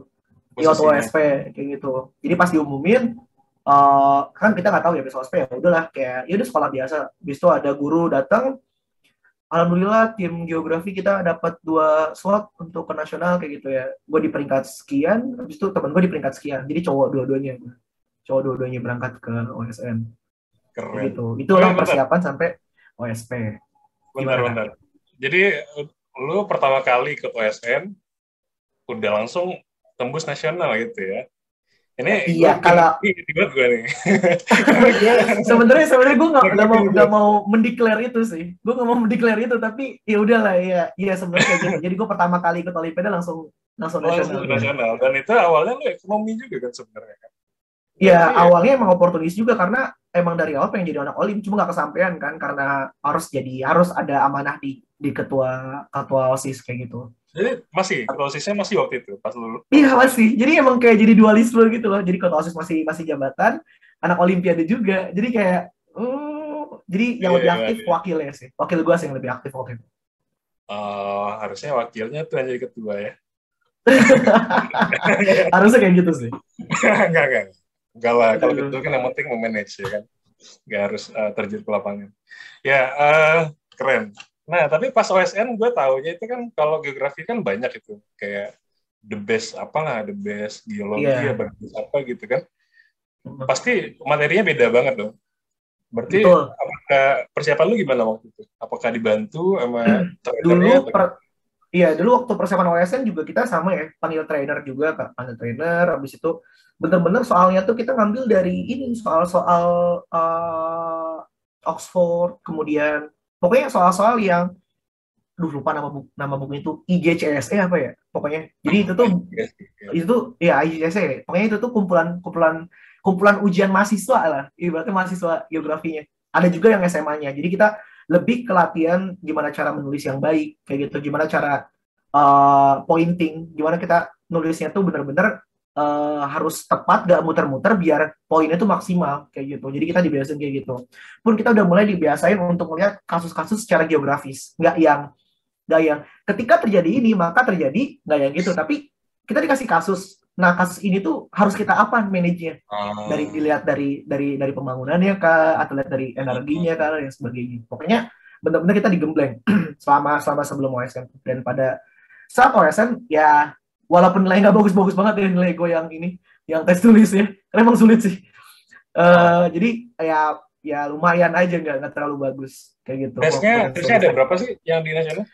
Di auto posisinya. OSP kayak gitu. Jadi pas diumumin kan kita nggak tahu ya besok OSP ya udahlah kayak ya udah sekolah biasa. Habis itu ada guru datang, alhamdulillah tim geografi kita dapat 2 slot untuk ke nasional kayak gitu ya. Gue di peringkat sekian, habis itu temen gue di peringkat sekian. Jadi cowok dua-duanya berangkat ke OSN kayak Keren. gitu. Tapi Itulah bentar, persiapan sampai OSP. bentar, Gimana kak? bentar. Jadi lu pertama kali ikut OSN udah langsung tembus nasional gitu ya. Ini gue Iya bikin kalau tiba gue nih. ya sebenarnya gue Gue nggak tiba. mau mendeklar itu sih. Gue nggak mau mendeklar itu tapi ya udahlah ya iya sebenarnya kayak gitu. Jadi gue pertama kali ikut Olimpiade langsung langsung Langsung nasional ke ya. nasional. Dan itu awalnya lu ekonomi juga kan sebenarnya kan. Ya Berarti awalnya emang oportunis juga karena emang dari awal pengen jadi anak olim cuma nggak kesampaian kan karena harus ada amanah di ketua ketua osis kayak gitu. jadi masih ketua OSIS-nya masih waktu itu pas lu Iya lulus kuliah. masih, jadi emang kayak jadi dualisme gitu loh. Jadi ketua osis masih masih jabatan, anak olimpiade juga. Jadi kayak, jadi yang Iya, lebih iya, aktif iya. wakilnya sih. Wakil gue sih yang lebih aktif waktu itu. Harusnya wakilnya tuh yang jadi ketua ya. Harusnya kayak gitu sih. Enggak, enggak. Enggak lah, kalau ketua Aduh. kan yang penting memanage ya kan. Nggak harus terjun ke lapangan. Ya, keren. Nah, tapi pas OSN gue taunya itu kan kalau geografi kan banyak itu. Kayak the best apa nggak, the best geologi Iya, apa apa gitu kan. Pasti materinya beda banget dong. Berarti betul. apakah persiapan lu gimana waktu itu? Apakah dibantu sama trainernya Dulu atau per, gimana? Iya, dulu waktu persiapan OSN juga kita sama ya, panggil trainer juga, Kak. Panggil trainer, habis itu bener-bener soalnya tuh kita ngambil dari ini, soal-soal Oxford, kemudian pokoknya soal-soal yang lupa nama buku itu IGCSE apa ya pokoknya jadi Yes, yes. itu ya IGCSE pokoknya itu tuh kumpulan kumpulan kumpulan ujian mahasiswa lah ibaratnya mahasiswa geografinya ada juga yang SMA-nya jadi kita lebih ke latihan gimana cara menulis yang baik kayak gitu gimana cara pointing gimana kita nulisnya tuh bener-bener harus tepat gak muter-muter biar poinnya tuh maksimal kayak gitu jadi kita dibiasain kayak gitu pun kita udah mulai dibiasain untuk melihat kasus-kasus secara geografis nggak yang ketika terjadi ini maka terjadi nggak yang gitu tapi kita dikasih kasus nah kasus ini tuh harus kita apa manage-nya Ah, dilihat dari pembangunannya kah atau lihat dari energinya kah dan sebagainya pokoknya benar-benar kita digembleng selama sebelum OSN dan pada saat OSN ya walaupun nilai nggak bagus-bagus banget ya nilai gue yang ini yang tes tulis ya karena emang sulit sih. ah. Jadi ya lumayan aja nggak terlalu bagus kayak gitu Tesnya, waktu tes tesnya ada tulisnya. berapa sih yang di nasional?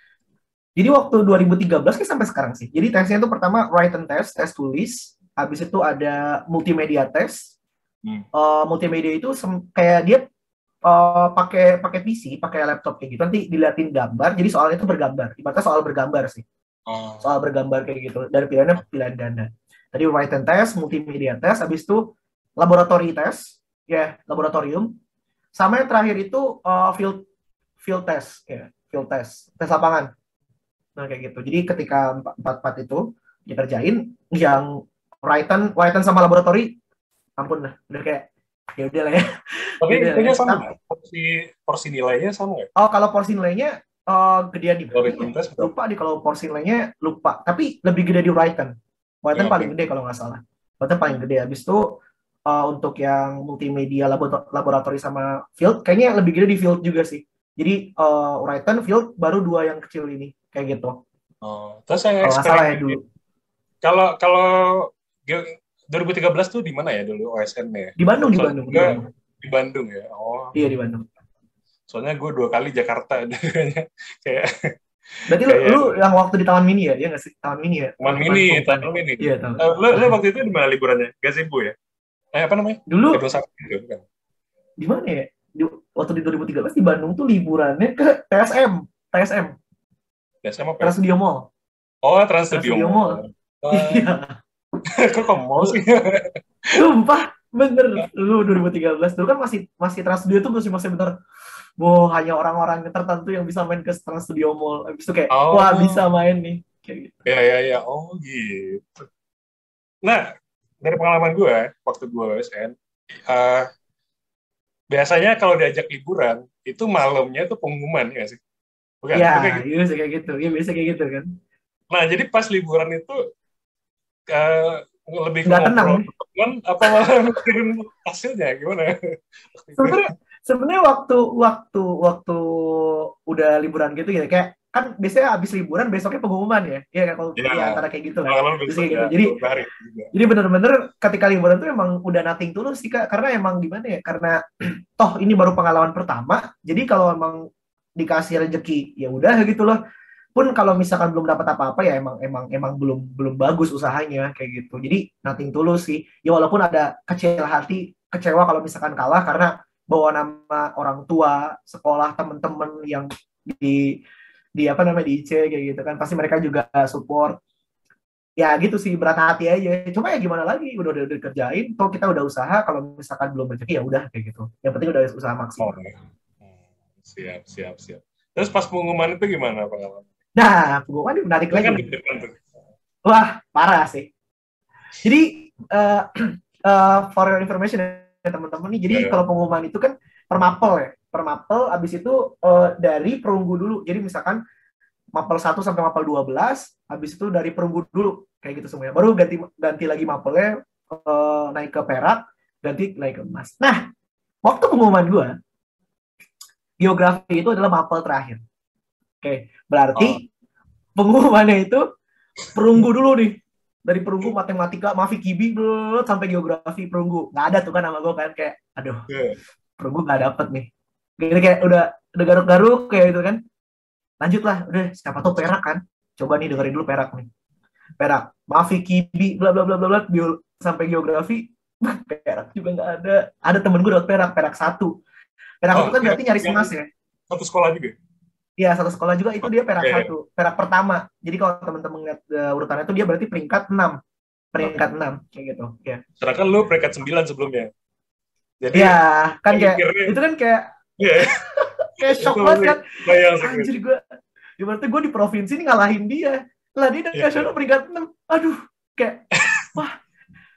Jadi waktu 2013 kan sampai sekarang sih. Jadi tesnya itu pertama written test, tes tulis. Habis itu ada multimedia test. Hmm. Multimedia itu kayak dia pakai pakai PC, pakai laptop kayak gitu. Nanti diliatin gambar. Jadi soalnya itu bergambar. Ibaratnya soal bergambar sih. Oh. Soal bergambar kayak gitu. Dan pilihannya pilihan ganda. Tadi written test, multimedia test. Habis itu laboratory test. Ya, laboratorium. Sama yang terakhir itu field field test. Ya, field test. Tes lapangan. Nah kayak gitu. Jadi ketika empat itu dikerjain, yang written sama laboratori, ampun lah, udah kayak ya udah lah ya, Tapi ya udah lah ya. itunya sama nggak? Porsi nilainya sama nggak? Oh kalau porsi nilainya gedean di Kalau berapa ya? written test berapa? Lupa di kalau porsi nilainya lupa. Tapi lebih gede di written. Ya, Written paling oke. gede kalau nggak salah. Written paling gede. Habis itu untuk yang multimedia laboratori sama field, kayaknya lebih gede di field juga sih. Jadi written, field baru dua yang kecil ini kayak gitu. Oh, terus yang Kalau nggak salah ya eksperimen dulu. kalau kalau ge- 2013 tuh di mana ya dulu OSN-nya? Di Bandung, di Soalnya Bandung, di gue Bandung. di Bandung ya. Oh, Iya di Bandung. soalnya gue 2 kali Jakarta. kayak Berarti lu kayak yang waktu di Taman Mini ya? Iya nggak sih? Taman Mini ya? teman Waktu mini, pengumuman. teman mini. Iya tahu. Lo waktu itu di mana liburannya? Gazebo ya? Apa namanya? Dulu Gedung Sate gitu kan? di mana ya? Waktu di 2013 di Bandung tuh liburannya ke TSM, Biasanya apa ya? Trans Studio Mall. Oh, Trans Trans Studio Studio Mall. Mall. Iya. Kok ke mall sih? Sumpah, bener. Lu 2013 dulu kan masih masih Trans Studio tuh masih bener. Wow, hanya orang-orang tertentu yang bisa main ke Trans Studio Mall. Habis itu kayak, wah bisa Oh, main nih. Kayak gitu. ya. Oh, gitu. Nah, dari pengalaman gue, waktu gue OSN, eh, biasanya kalau diajak liburan, itu malamnya tuh pengumuman, ya sih? Bukan? Ya, Itu kayak gitu. iya biasa kayak gitu. Iya biasa kayak gitu kan. Nah, jadi pas liburan itu, eh, lebih ke Nggak tenang. ngobrol teman, apa malah mikirin hasilnya, gimana? Waktu itu. Sebenarnya sebenarnya waktu udah liburan gitu ya kayak kan biasanya habis liburan besoknya pengumuman ya. Iya kalau Ya, ya antara kayak gitu lah. kalau Biasanya besok kayak ya, gitu. Jadi beberapa hari juga. jadi bener-bener ketika liburan tuh emang udah nothing tulus sih Kak. Karena emang gimana ya? Karena toh ini baru pengalaman pertama. Jadi kalau emang dikasih rezeki ya udah gitu loh. Pun kalau misalkan belum dapat apa-apa ya emang belum belum bagus usahanya kayak gitu. Jadi nothing tulus sih. Ya walaupun ada kecil hati, kecewa kalau misalkan kalah karena bawa nama orang tua, sekolah, teman-teman yang di apa namanya di IC kayak gitu kan. Pasti mereka juga support. Ya gitu sih berat hati aja. Cuma ya gimana lagi udah kerjain, toh kita udah usaha. Kalau misalkan belum rezeki ya udah kayak gitu. Yang penting udah usaha Oh, maksimal. ya. Siap. Terus pas pengumuman itu gimana pengalaman? Nah, gue ini menarik Itu lagi kan nih. deg-degan tuh. Wah, parah sih. Jadi for your information ya teman-teman nih, jadi kalau pengumuman itu kan per mapel ya, per mapel abis itu dari perunggu dulu. Jadi misalkan mapel 1 sampai mapel 12, habis itu dari perunggu dulu kayak gitu semuanya. Baru ganti lagi mapelnya naik ke perak, ganti naik ke emas. Nah, waktu pengumuman gue, geografi itu adalah mapel terakhir. Oke, Oh, berarti pengumumannya itu perunggu dulu nih. Dari perunggu matematika, Mafi Kibi, sampai geografi perunggu. Nggak ada tuh kan nama gue kan. Kayak, aduh, iya. perunggu nggak dapet nih. Gini kayak udah garuk-garuk kayak gitu kan. Lanjut lah, udah siapa tuh perak kan. Coba nih dengerin dulu perak nih. Perak, Mafi Kibi, bla bla bla bla bla, sampai geografi, perak juga nggak ada. Ada temen gue dapat perak 1. Perak Oh, itu kan berarti nyaris yang emas ya. satu sekolah juga? Iya, satu sekolah juga itu dia perak Oke. 1. Perak pertama. Jadi kalau teman-teman lihat urutannya itu dia berarti peringkat 6. Nah, Peringkat 6 kayak gitu. Ya. sedangkan lu peringkat 9 sebelumnya. Jadi, Ya, kan kayak mikirnya, itu kan kayak iya, kayak shock itu banget masih kan. bayang sih. Anjir gue. Ibaratnya gue di provinsi ini ngalahin dia. Lah dia Iya, nasional peringkat 6. Aduh, kayak wah,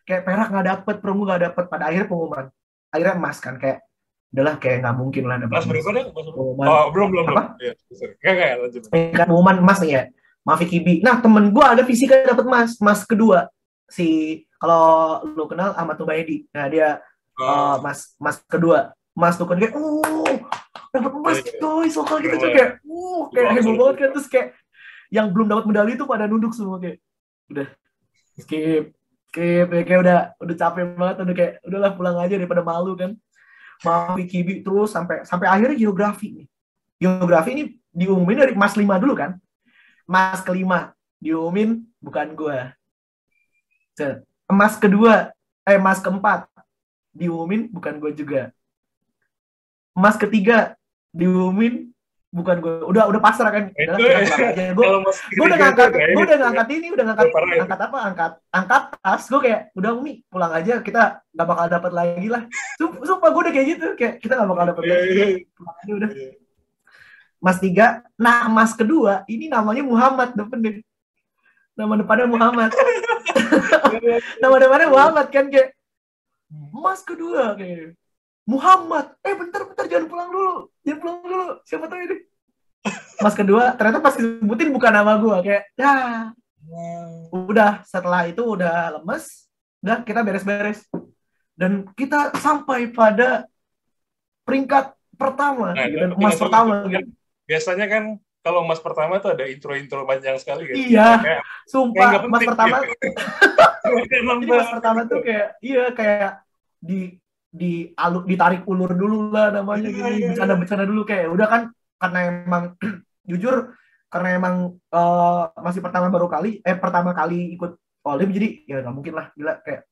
kayak perak nggak dapet, perunggu nggak dapet. Pada akhirnya pengumuman. Akhirnya emas kan kayak udahlah kayak nggak mungkin lah dapat Mas emas. berapa deh? Mas berapa? Pengumuman Oh, belum. apa? Iya, sorry. Enggak, lanjut. Peringkat pengumuman emas nih ya. Mafi Kibi. Nah, temen gue ada fisika dapat emas, emas kedua. Si kalau lu kenal Ahmad Tubaydi. Nah, dia Oh, mas kedua. Mas tuh kan kayak dapat emas iya. coy, soal gitu coy Keren. kayak kayak Langsung. heboh banget kan. Terus kayak yang belum dapat medali itu pada nunduk semua kayak udah skip skip ya, kayak udah capek banget, udah kayak udahlah pulang aja daripada malu kan. Mafi Kibi terus sampai akhirnya geografi nih. Geografi ini diumumin dari Mas 5 dulu kan. Mas kelima diumumin bukan gue. Emas kedua, emas keempat diumumin bukan gue juga. Emas ketiga diumumin bukan gue. Udah pasrah kan. Itu Udah pulang aja. Gue udah ngangkat, angkat apa? Angkat tas. Gue kayak udah Umi pulang aja. Kita nggak bakal dapat lagi lah. Sumpah gue udah kayak gitu. Kayak kita nggak bakal dapat lagi. Pulang aja udah. Mas 3, nah Mas kedua ini namanya Muhammad depan. Nama depannya Muhammad. Nama depannya Muhammad kan kayak Mas kedua kayak Muhammad. Bentar jangan pulang dulu. Siapa tahu ini. Mas kedua ternyata pas disebutin bukan nama gue kayak ya. Udah setelah itu udah lemes, udah kita beres-beres. Dan kita sampai pada peringkat pertama Nah, gitu, emas pertama gitu. Biasanya kan kalau Mas pertama tuh ada intro panjang sekali kan. Iya, Kayak sumpah nggak Mas penting pertama. gitu. Jadi Mas pertama tuh kayak iya kayak ditarik ulur dulu lah namanya Iya, gini, iya, iya. bercanda-bercanda dulu kayak udah kan karena emang jujur karena emang masih pertama kali ikut Olim jadi ya nggak mungkin lah gila kayak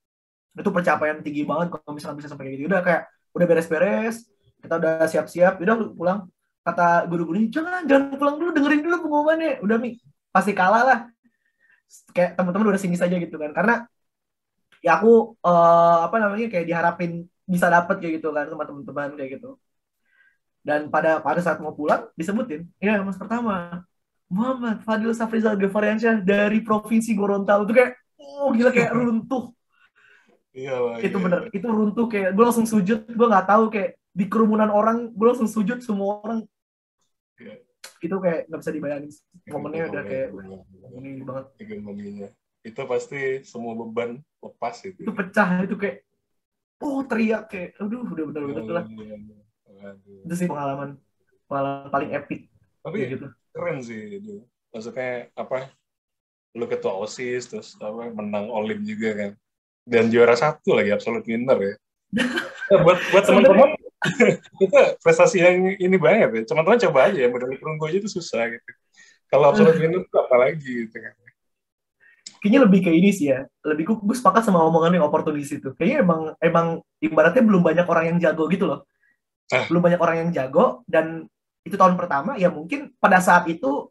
itu pencapaian tinggi banget kalau misalnya bisa sampai kayak gitu. Udah kayak udah beres-beres, kita udah siap-siap, udah lu pulang. Kata guru-gurunya, jangan pulang dulu, dengerin dulu pengumumannya. Udah Mi, pasti kalah lah. Kayak teman-teman udah sini saja gitu kan. Karena ya aku apa namanya kayak diharapin bisa dapet kayak gitu kan sama teman-teman kayak gitu. Dan pada saat mau pulang disebutin, ya Mas pertama Muhammad Fadil Safrizal Gevariansyah dari Provinsi Gorontalo. Itu kayak oh gila kayak runtuh. Iya lah, Itu iya, bener, iya. itu runtuh kayak gue langsung sujud, gue nggak tahu kayak di kerumunan orang gue langsung sujud semua orang. Iya. Itu kayak nggak bisa dibayangin Itu momennya udah kayak pemain ini banget. hegemoninya. Itu pasti semua beban lepas Itu itu. pecah itu kayak oh teriak kayak aduh udah Iya, bener-bener iya, lah. iya. Waduh. Itu sih pengalaman pengalaman paling epic Tapi kayak gitu. keren sih itu. Maksudnya apa? Lu ketua OSIS terus apa menang Olim juga kan. Dan juara satu lagi absolute winner ya. Ya, buat Sebenarnya teman-teman itu prestasi yang ini banget ya. Teman-teman coba aja ya medali perunggu aja itu susah gitu. Kalau absolute winner itu apalagi gitu kan. kayaknya lebih ke ini sih ya. Lebih gue sepakat sama omongan yang opportunity itu. Kayaknya emang emang ibaratnya belum banyak orang yang jago gitu loh. Ah, Belum banyak orang yang jago dan itu tahun pertama ya mungkin pada saat itu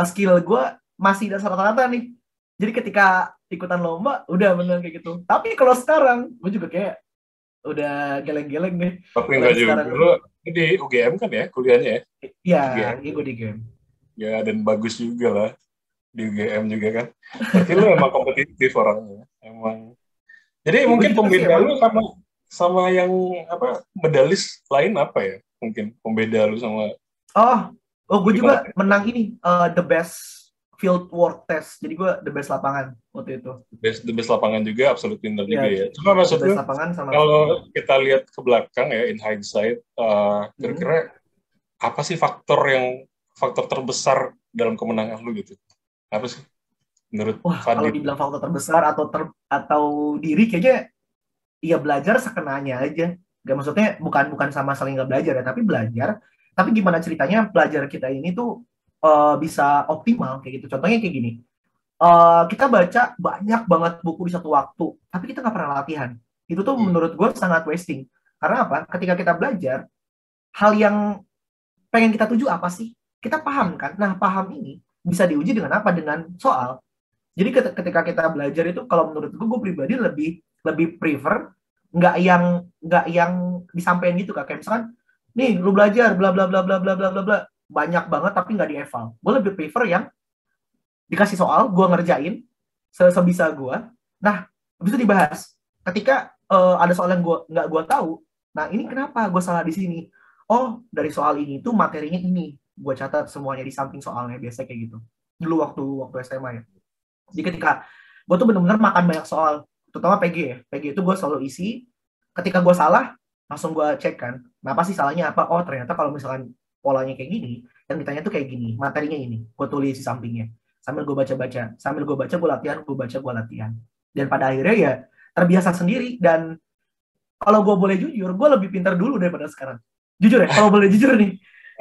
skill gue masih dasar rata-rata nih. Jadi ketika ikutan lomba udah bener kayak gitu. Tapi kalau sekarang gue juga kayak udah geleng-geleng nih. tapi Kalau enggak yang juga. sekarang Lu di UGM kan ya kuliahnya ya? ya, UGM. ya gue di game. Ya dan bagus juga lah di UGM juga kan. Berarti lu emang kompetitif orangnya. Emang. Jadi Ya gue mungkin jujur sih pembeda emang lu sama sama yang apa medalis lain apa ya? Mungkin pembeda lu sama oh oh gue gimana? juga menang ini the best field work test. Jadi gue the best lapangan waktu itu. The best lapangan juga, absolute winner Ya juga ya. Cuma the best maksudnya lapangan sama absolute winner. kalau kita lihat ke belakang ya in hindsight, Hmm. kira-kira apa sih faktor terbesar dalam kemenangan lu gitu? Apa sih menurut Wah, kalau Fadil? dibilang faktor terbesar atau diri kayaknya ya belajar sekenanya aja. Gak maksudnya bukan bukan sama saling nggak belajar ya, tapi belajar. Tapi gimana ceritanya belajar kita ini tuh bisa optimal kayak gitu. Contohnya kayak gini. Kita baca banyak banget buku di satu waktu, tapi kita nggak pernah latihan. Itu tuh Hmm. menurut gue sangat wasting. Karena apa? Ketika kita belajar, hal yang pengen kita tuju apa sih? Kita paham kan? Nah, paham ini bisa diuji dengan apa? Dengan soal. Jadi ketika kita belajar itu, kalau menurut gue pribadi lebih lebih prefer nggak yang disampaikan gitu kak. Kayak misalkan, nih lu belajar bla bla bla bla bla bla bla bla banyak banget tapi nggak dieval. Gue lebih prefer yang dikasih soal, gue ngerjain sebisa gue. Nah, bisa dibahas. Ketika ada soal yang gue tahu, nah ini kenapa gue salah di sini? Oh, dari soal ini tuh materinya ini. Gue catat semuanya di samping soalnya biasa kayak gitu. Dulu waktu SMA ya. Jadi ketika gue tuh benar-benar makan banyak soal, terutama PG ya. PG itu gue selalu isi. Ketika gue salah, langsung gue cek kan. Kenapa sih salahnya apa? Oh ternyata kalau misalkan polanya kayak gini, yang ditanya tuh kayak gini, materinya ini. Gue tulis di sampingnya. Sambil gue baca-baca. Sambil gue baca, gue latihan. Gue baca, gue latihan. Dan pada akhirnya ya terbiasa sendiri. Dan kalau gue boleh jujur, gue lebih pintar dulu daripada sekarang. Jujur ya, kalau boleh jujur nih.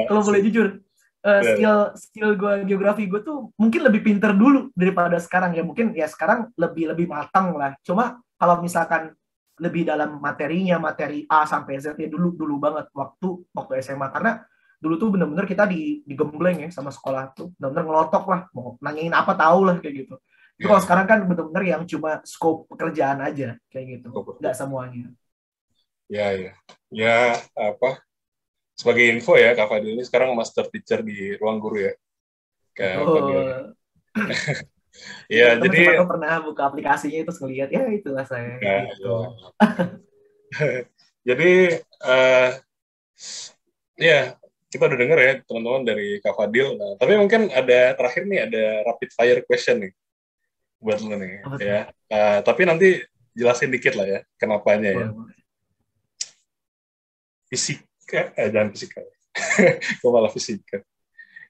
Kalau boleh jujur, skill skill gue geografi gue tuh mungkin lebih pinter dulu daripada sekarang ya mungkin ya sekarang lebih lebih matang lah cuma kalau misalkan lebih dalam materinya materi A sampai Z ya dulu dulu banget waktu SMA karena dulu tuh bener-bener kita digembleng ya sama sekolah tuh bener-bener ngelotok lah mau nanyain apa tahu lah kayak gitu itu Ya, kalau ya. sekarang kan bener-bener yang cuma scope pekerjaan aja kayak gitu nggak semuanya. Ya, ya. Ya, apa? Sebagai info ya, Kak Fadil ini sekarang master teacher di ruang guru ya, Kak Fadil. Betul. Ya, Ya, teman-teman siapa jadi tahu pernah buka aplikasinya itu ngeliat ya itulah saya ya, gitu. ya. Jadi ya kita udah denger ya teman-teman dari Kak Fadil. Nah, tapi mungkin ada terakhir nih ada rapid fire question nih buat lo nih Apa tuh? ya. Tapi nanti jelasin dikit lah ya kenapanya ya. Boleh, boleh. Fisika, jangan fisika. Gue malah fisika.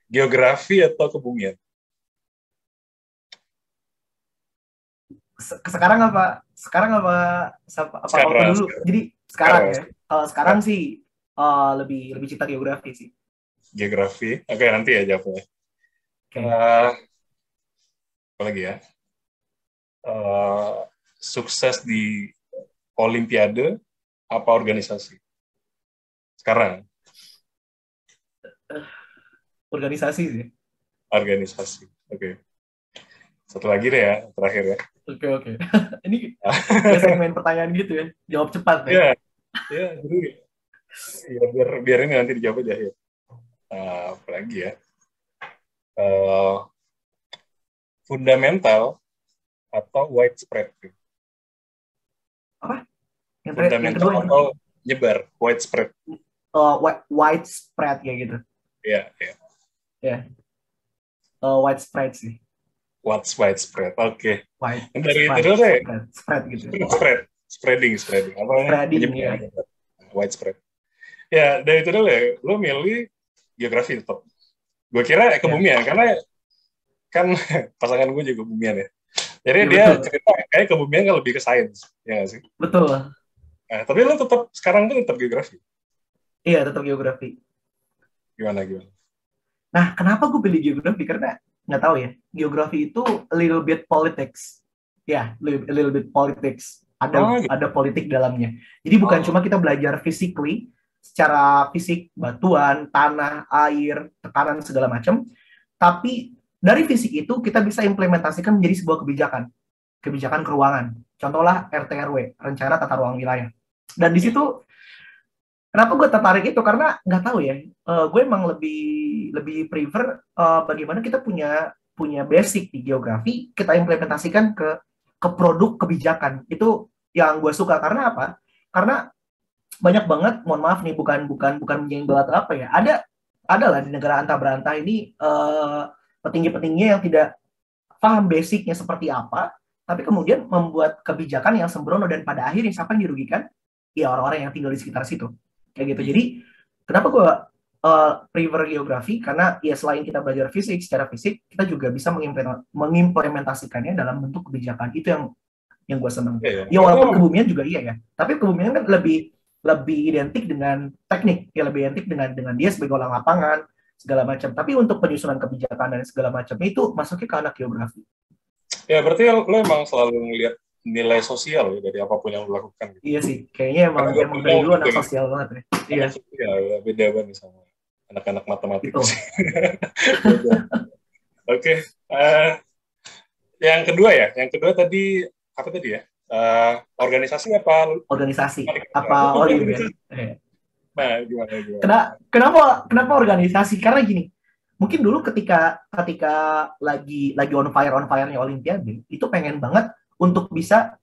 Geografi atau kebumian? Sekarang apa? Apa Sekarang, dulu? sekarang. Jadi sekarang ya. Sekarang. Kalau sekarang sih lebih lebih cinta geografi sih. Geografi. Oke, nanti ya jawabnya. Oke. Eh, apa lagi ya? Eh, sukses di Olimpiade apa organisasi? Sekarang, Organisasi sih. organisasi. Oke. Satu lagi deh ya, terakhir ya. Oke. Ini kayak segmen pertanyaan gitu ya. Jawab cepat ya. Ya, ya, jadi ya, biar ini nanti dijawab aja ya. Apa lagi ya? Eh, fundamental atau widespread? Apa? Yang Fundamental kedua yang atau nyebar, widespread? widespread kayak gitu. Ya, ya. Ya. Widespread sih. What's widespread? Oke. Dari itu Widespread. dulu deh. Spread gitu. Spreading. Apa ya? Spreading ya. Widespread. Ya, dari itu dulu ya. Lo milih geografi tetap. Gue kira kebumian, karena kan pasangan gue juga kebumian ya. Jadi Ya, dia betul. cerita kayak kebumian kan lebih ke sains, ya nggak sih? Betul. Nah, tapi lo tetap sekarang tuh tetap geografi. Iya, tetap geografi. Gimana? Nah, kenapa gue pilih geografi? Karena nggak tahu ya, geografi itu a little bit politics. Ya, a little bit politics. Gitu. Ada politik dalamnya. Jadi bukan cuma kita belajar physically, secara fisik, batuan, tanah, air, tekanan, segala macam. Tapi dari fisik itu kita bisa implementasikan menjadi sebuah kebijakan. Kebijakan keuangan. Contohlah RT/RW, Rencana Tata Ruang Wilayah. Dan di situ kenapa gue tertarik itu? Karena nggak tahu ya, gue emang lebih prefer bagaimana kita punya basic di geografi, kita implementasikan ke produk kebijakan. Itu yang gue suka. Karena apa? Karena banyak banget, mohon maaf nih, bukan menyenggol atau apa ya. Ada lah di negara antah berantah ini petinggi-petingginya yang tidak paham basicnya seperti apa, tapi kemudian membuat kebijakan yang sembrono dan pada akhirnya siapa yang dirugikan? Ya orang-orang yang tinggal di sekitar situ. Kayak gitu. Jadi kenapa gue prefer geografi? Karena ya selain kita belajar fisik, secara fisik kita juga bisa mengimplementasikannya dalam bentuk kebijakan. Itu yang gue seneng. Ya walaupun kebumian juga iya ya, tapi kebumian kan lebih identik dengan teknik, ya lebih identik dengan dia sebagai orang lapangan segala macam. Tapi untuk penyusunan kebijakan dan segala macam itu masuknya ke anak geografi. Ya berarti lo emang selalu ngelihat nilai sosial ya, dari apapun yang lo lakukan. Gitu. Iya sih, kayaknya emang dari dulu anak sosial banget ya. Iya. Ya, beda banget sama anak-anak matematika. Oke. Yang kedua tadi apa tadi ya? Organisasi apa? Organisasi apa Olim ya? Nah, gimana? Kenapa organisasi? Karena gini, mungkin dulu ketika lagi on fire-nya Olimpiade, itu pengen banget untuk bisa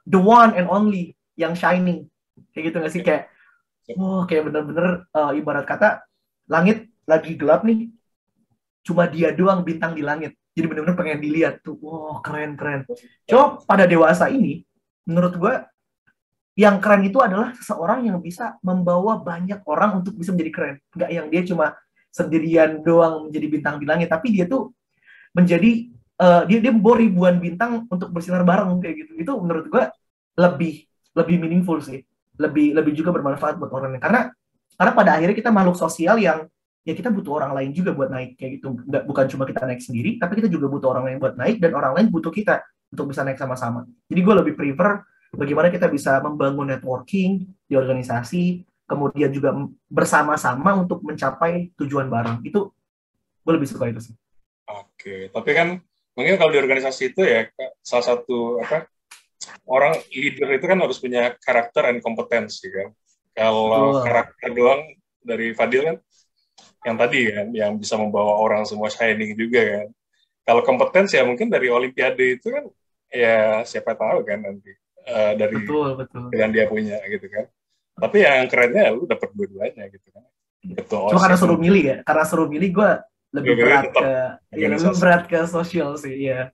the one and only yang shining, kayak gitu nggak sih? Kayak kayak bener-bener ibarat kata langit lagi gelap nih, cuma dia doang bintang di langit. Jadi bener-bener pengen dilihat tuh, keren. Coba pada dewasa ini, menurut gue yang keren itu adalah seseorang yang bisa membawa banyak orang untuk bisa menjadi keren. Nggak yang dia cuma sendirian doang menjadi bintang di langit, tapi dia tuh menjadi dia membawa ribuan bintang untuk bersinar bareng kayak gitu. Itu menurut gue lebih meaningful sih, lebih juga bermanfaat buat orang lain. Karena pada akhirnya kita makhluk sosial yang ya kita butuh orang lain juga buat naik kayak gitu. Bukan cuma kita naik sendiri, tapi kita juga butuh orang lain buat naik, dan orang lain butuh kita untuk bisa naik sama-sama. Jadi gue lebih prefer bagaimana kita bisa membangun networking di organisasi, kemudian juga bersama-sama untuk mencapai tujuan bareng. Itu gue lebih suka itu sih. Oke, tapi kan mungkin kalau di organisasi itu ya salah satu orang leader itu kan harus punya karakter dan kompetensi kan. Kalau karakter doang dari Fadil kan yang tadi kan, yang bisa membawa orang semua shining juga kan. Kalau kompetensi ya mungkin dari Olimpiade itu kan ya siapa tahu kan nanti dari betul. yang dia punya gitu kan. Tapi yang kerennya lu dapet dua-duanya gitu kan. Cuma karena suruh milih ya, gue lebih berat ke sosial sih ya.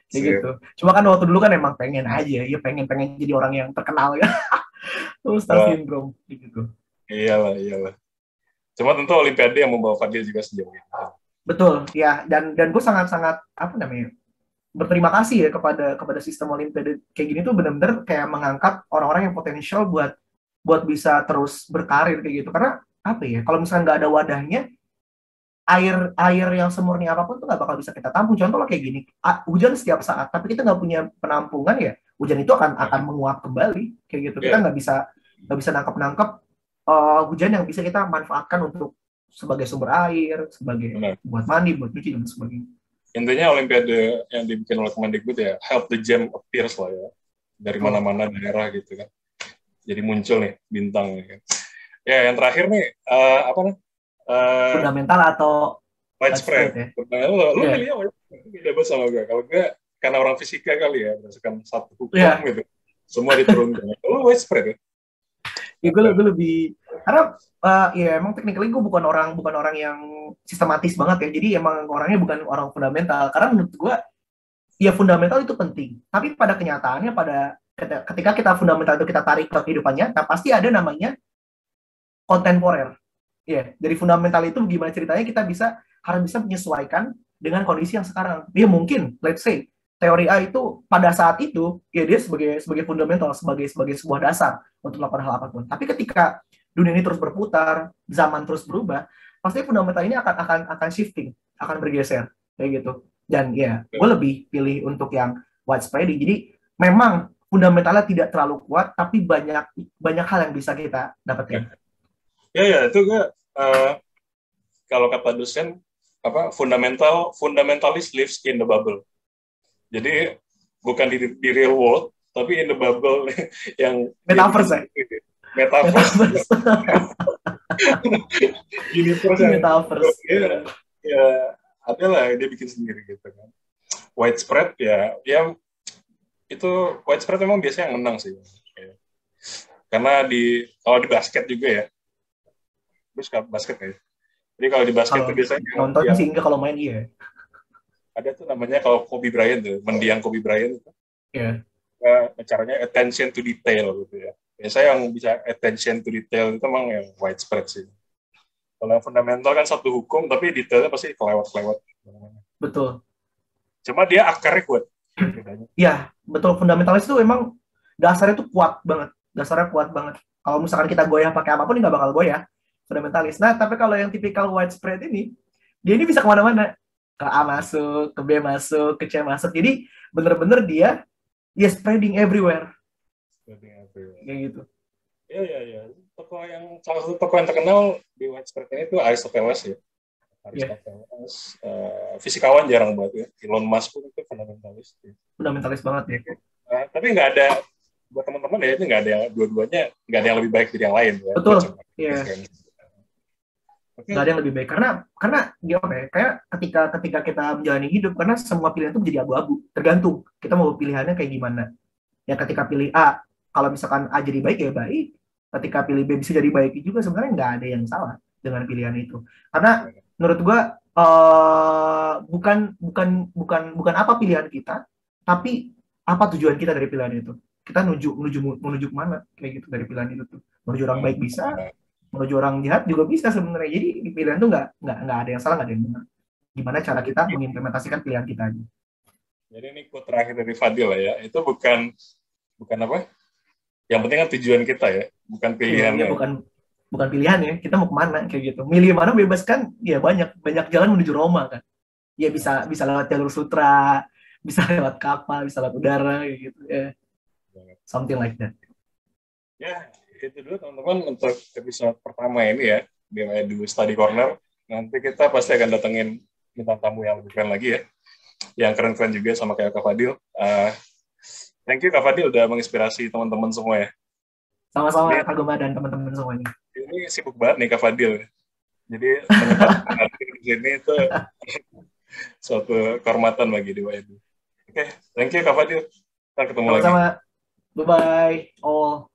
Gitu. Cuma kan waktu dulu kan emang pengen aja, ya pengen jadi orang yang terkenal ya. Star syndrome gitu. Iyalah. Cuma tentu Olimpiade yang membawa Fadil juga sejauh ini. Betul, ya. Dan gue sangat-sangat apa namanya, berterima kasih ya kepada sistem Olimpiade kayak gini tuh benar-benar kayak mengangkat orang-orang yang potensial buat bisa terus berkarir kayak gitu. Karena apa ya, kalau misalnya nggak ada wadahnya, air yang semurni apapun tuh nggak bakal bisa kita tampung. Contoh lah kayak gini, hujan setiap saat, tapi kita nggak punya penampungan ya, hujan itu akan menguap kembali kayak gitu. Kita nggak bisa nangkep hujan yang bisa kita manfaatkan untuk sebagai sumber air, sebagai buat mandi, buat cuci dan sebagainya. Intinya Olimpiade yang dibikin oleh Kemendikbud ya, help the gem appears lah ya, dari mana-mana daerah gitu kan. Jadi muncul nih bintang nih kan. Ya yang terakhir nih apa nih? Fundamental atau widespread ya? Lo pilihnya widespread, beda banget sama gue. Kalau gue karena orang fisika kali ya, berdasarkan satu hukum gitu, semua diturunkan. Lo widespread ya? Ya gue lebih karena ya emang technically gue bukan orang yang sistematis banget ya. Jadi emang orangnya bukan orang fundamental. Karena menurut gue ya fundamental itu penting. Tapi pada kenyataannya ketika kita fundamental itu kita tarik ke kehidupan nyata, pasti ada namanya kontemporer. Ya, dari fundamental itu gimana ceritanya kita harus bisa menyesuaikan dengan kondisi yang sekarang. Dia mungkin, let's say, teori A itu pada saat itu ya dia sebagai fundamental, sebagai sebuah dasar untuk melakukan hal apapun. Tapi ketika dunia ini terus berputar, zaman terus berubah, pasti fundamental ini akan shifting, akan bergeser kayak gitu. Dan ya, gue lebih pilih untuk yang widespreading. Jadi memang fundamentalnya tidak terlalu kuat, tapi banyak hal yang bisa kita dapetin. Ya itu gue kalau kata dosen apa fundamentalist lives in the bubble. Jadi bukan di real world, tapi in the bubble yang metaverse ya. Metaverse. Universe. Metaverse. Ya ada lah dia bikin sendiri gitu kan. Widespread ya itu widespread memang biasanya yang menang sih. Karena kalau di basket juga ya. Gue suka basket ya. Jadi kalau di basket itu biasanya nonton sih enggak, kalau main iya. Ada tuh namanya kalau Kobe Bryant tuh, mendiang Kobe Bryant itu. Iya. Caranya attention to detail gitu ya. Biasanya yang bisa attention to detail itu memang yang widespread sih. Kalau yang fundamental kan satu hukum, tapi detailnya pasti kelewat-kelewat. Betul. Cuma dia akarnya kuat. Iya, betul. Fundamentalis itu emang dasarnya tuh kuat banget. Dasarnya kuat banget. Kalau misalkan kita goyah pakai apapun, nggak bakal goyah. Fundamentalis. Nah, tapi kalau yang tipikal widespread ini, dia ini bisa kemana-mana. Ke A masuk, ke B masuk, ke C masuk. Jadi, bener-bener dia spreading everywhere. Kayak gitu. Iya. Salah satu tokoh yang terkenal di widespread ini itu Aristoteles ya. Aristoteles. Fisikawan jarang banget ya. Elon Musk pun itu fundamentalis. Fundamentalis banget ya. Tapi nggak ada, buat teman-teman ya, itu nggak ada yang dua-duanya, nggak ada yang lebih baik dari yang lain. Ya. Betul. Iya. Nggak ada yang lebih baik. Karena gimana ya, kayak ketika kita menjalani hidup, karena semua pilihan itu menjadi abu-abu. Tergantung kita mau pilihannya kayak gimana. Ya ketika pilih A, kalau misalkan A jadi baik ya baik. Ketika pilih B bisa jadi baik juga, sebenarnya nggak ada yang salah dengan pilihan itu. Karena menurut gua bukan apa pilihan kita, tapi apa tujuan kita dari pilihan itu. Kita menuju mana kayak gitu dari pilihan itu tuh. Menuju orang baik bisa, menuju orang jahat juga bisa sebenarnya. Jadi di pilihan itu nggak ada yang salah, nggak ada yang benar. Gimana cara kita mengimplementasikan pilihan kita aja. Jadi ini quote terakhir dari Fadil lah ya. Itu bukan apa? Yang penting kan tujuan kita ya, bukan pilihannya. Bukan pilihan ya, kita mau kemana kayak gitu. Milih mana bebas kan? Ya banyak jalan menuju Roma kan. Ya bisa lewat jalur sutra, bisa lewat kapal, bisa lewat udara kayak gitu ya. Something like that. Ya, itu dulu teman-teman untuk episode pertama ini ya, di Edu Study Corner. Nanti kita pasti akan datengin bintang tamu yang lebih keren lagi ya, yang keren-keren juga sama kayak Kak Fadil. Thank you Kak Fadil udah menginspirasi teman-teman semua ya. Sama-sama Kak Goma dan teman-teman semuanya. Ini sibuk banget nih Kak Fadil. Jadi menyempatkan di sini itu suatu kehormatan bagi Dewa Edu. Oke, thank you Kak Fadil. Kita ketemu lagi. Sama-sama. Bye-bye all.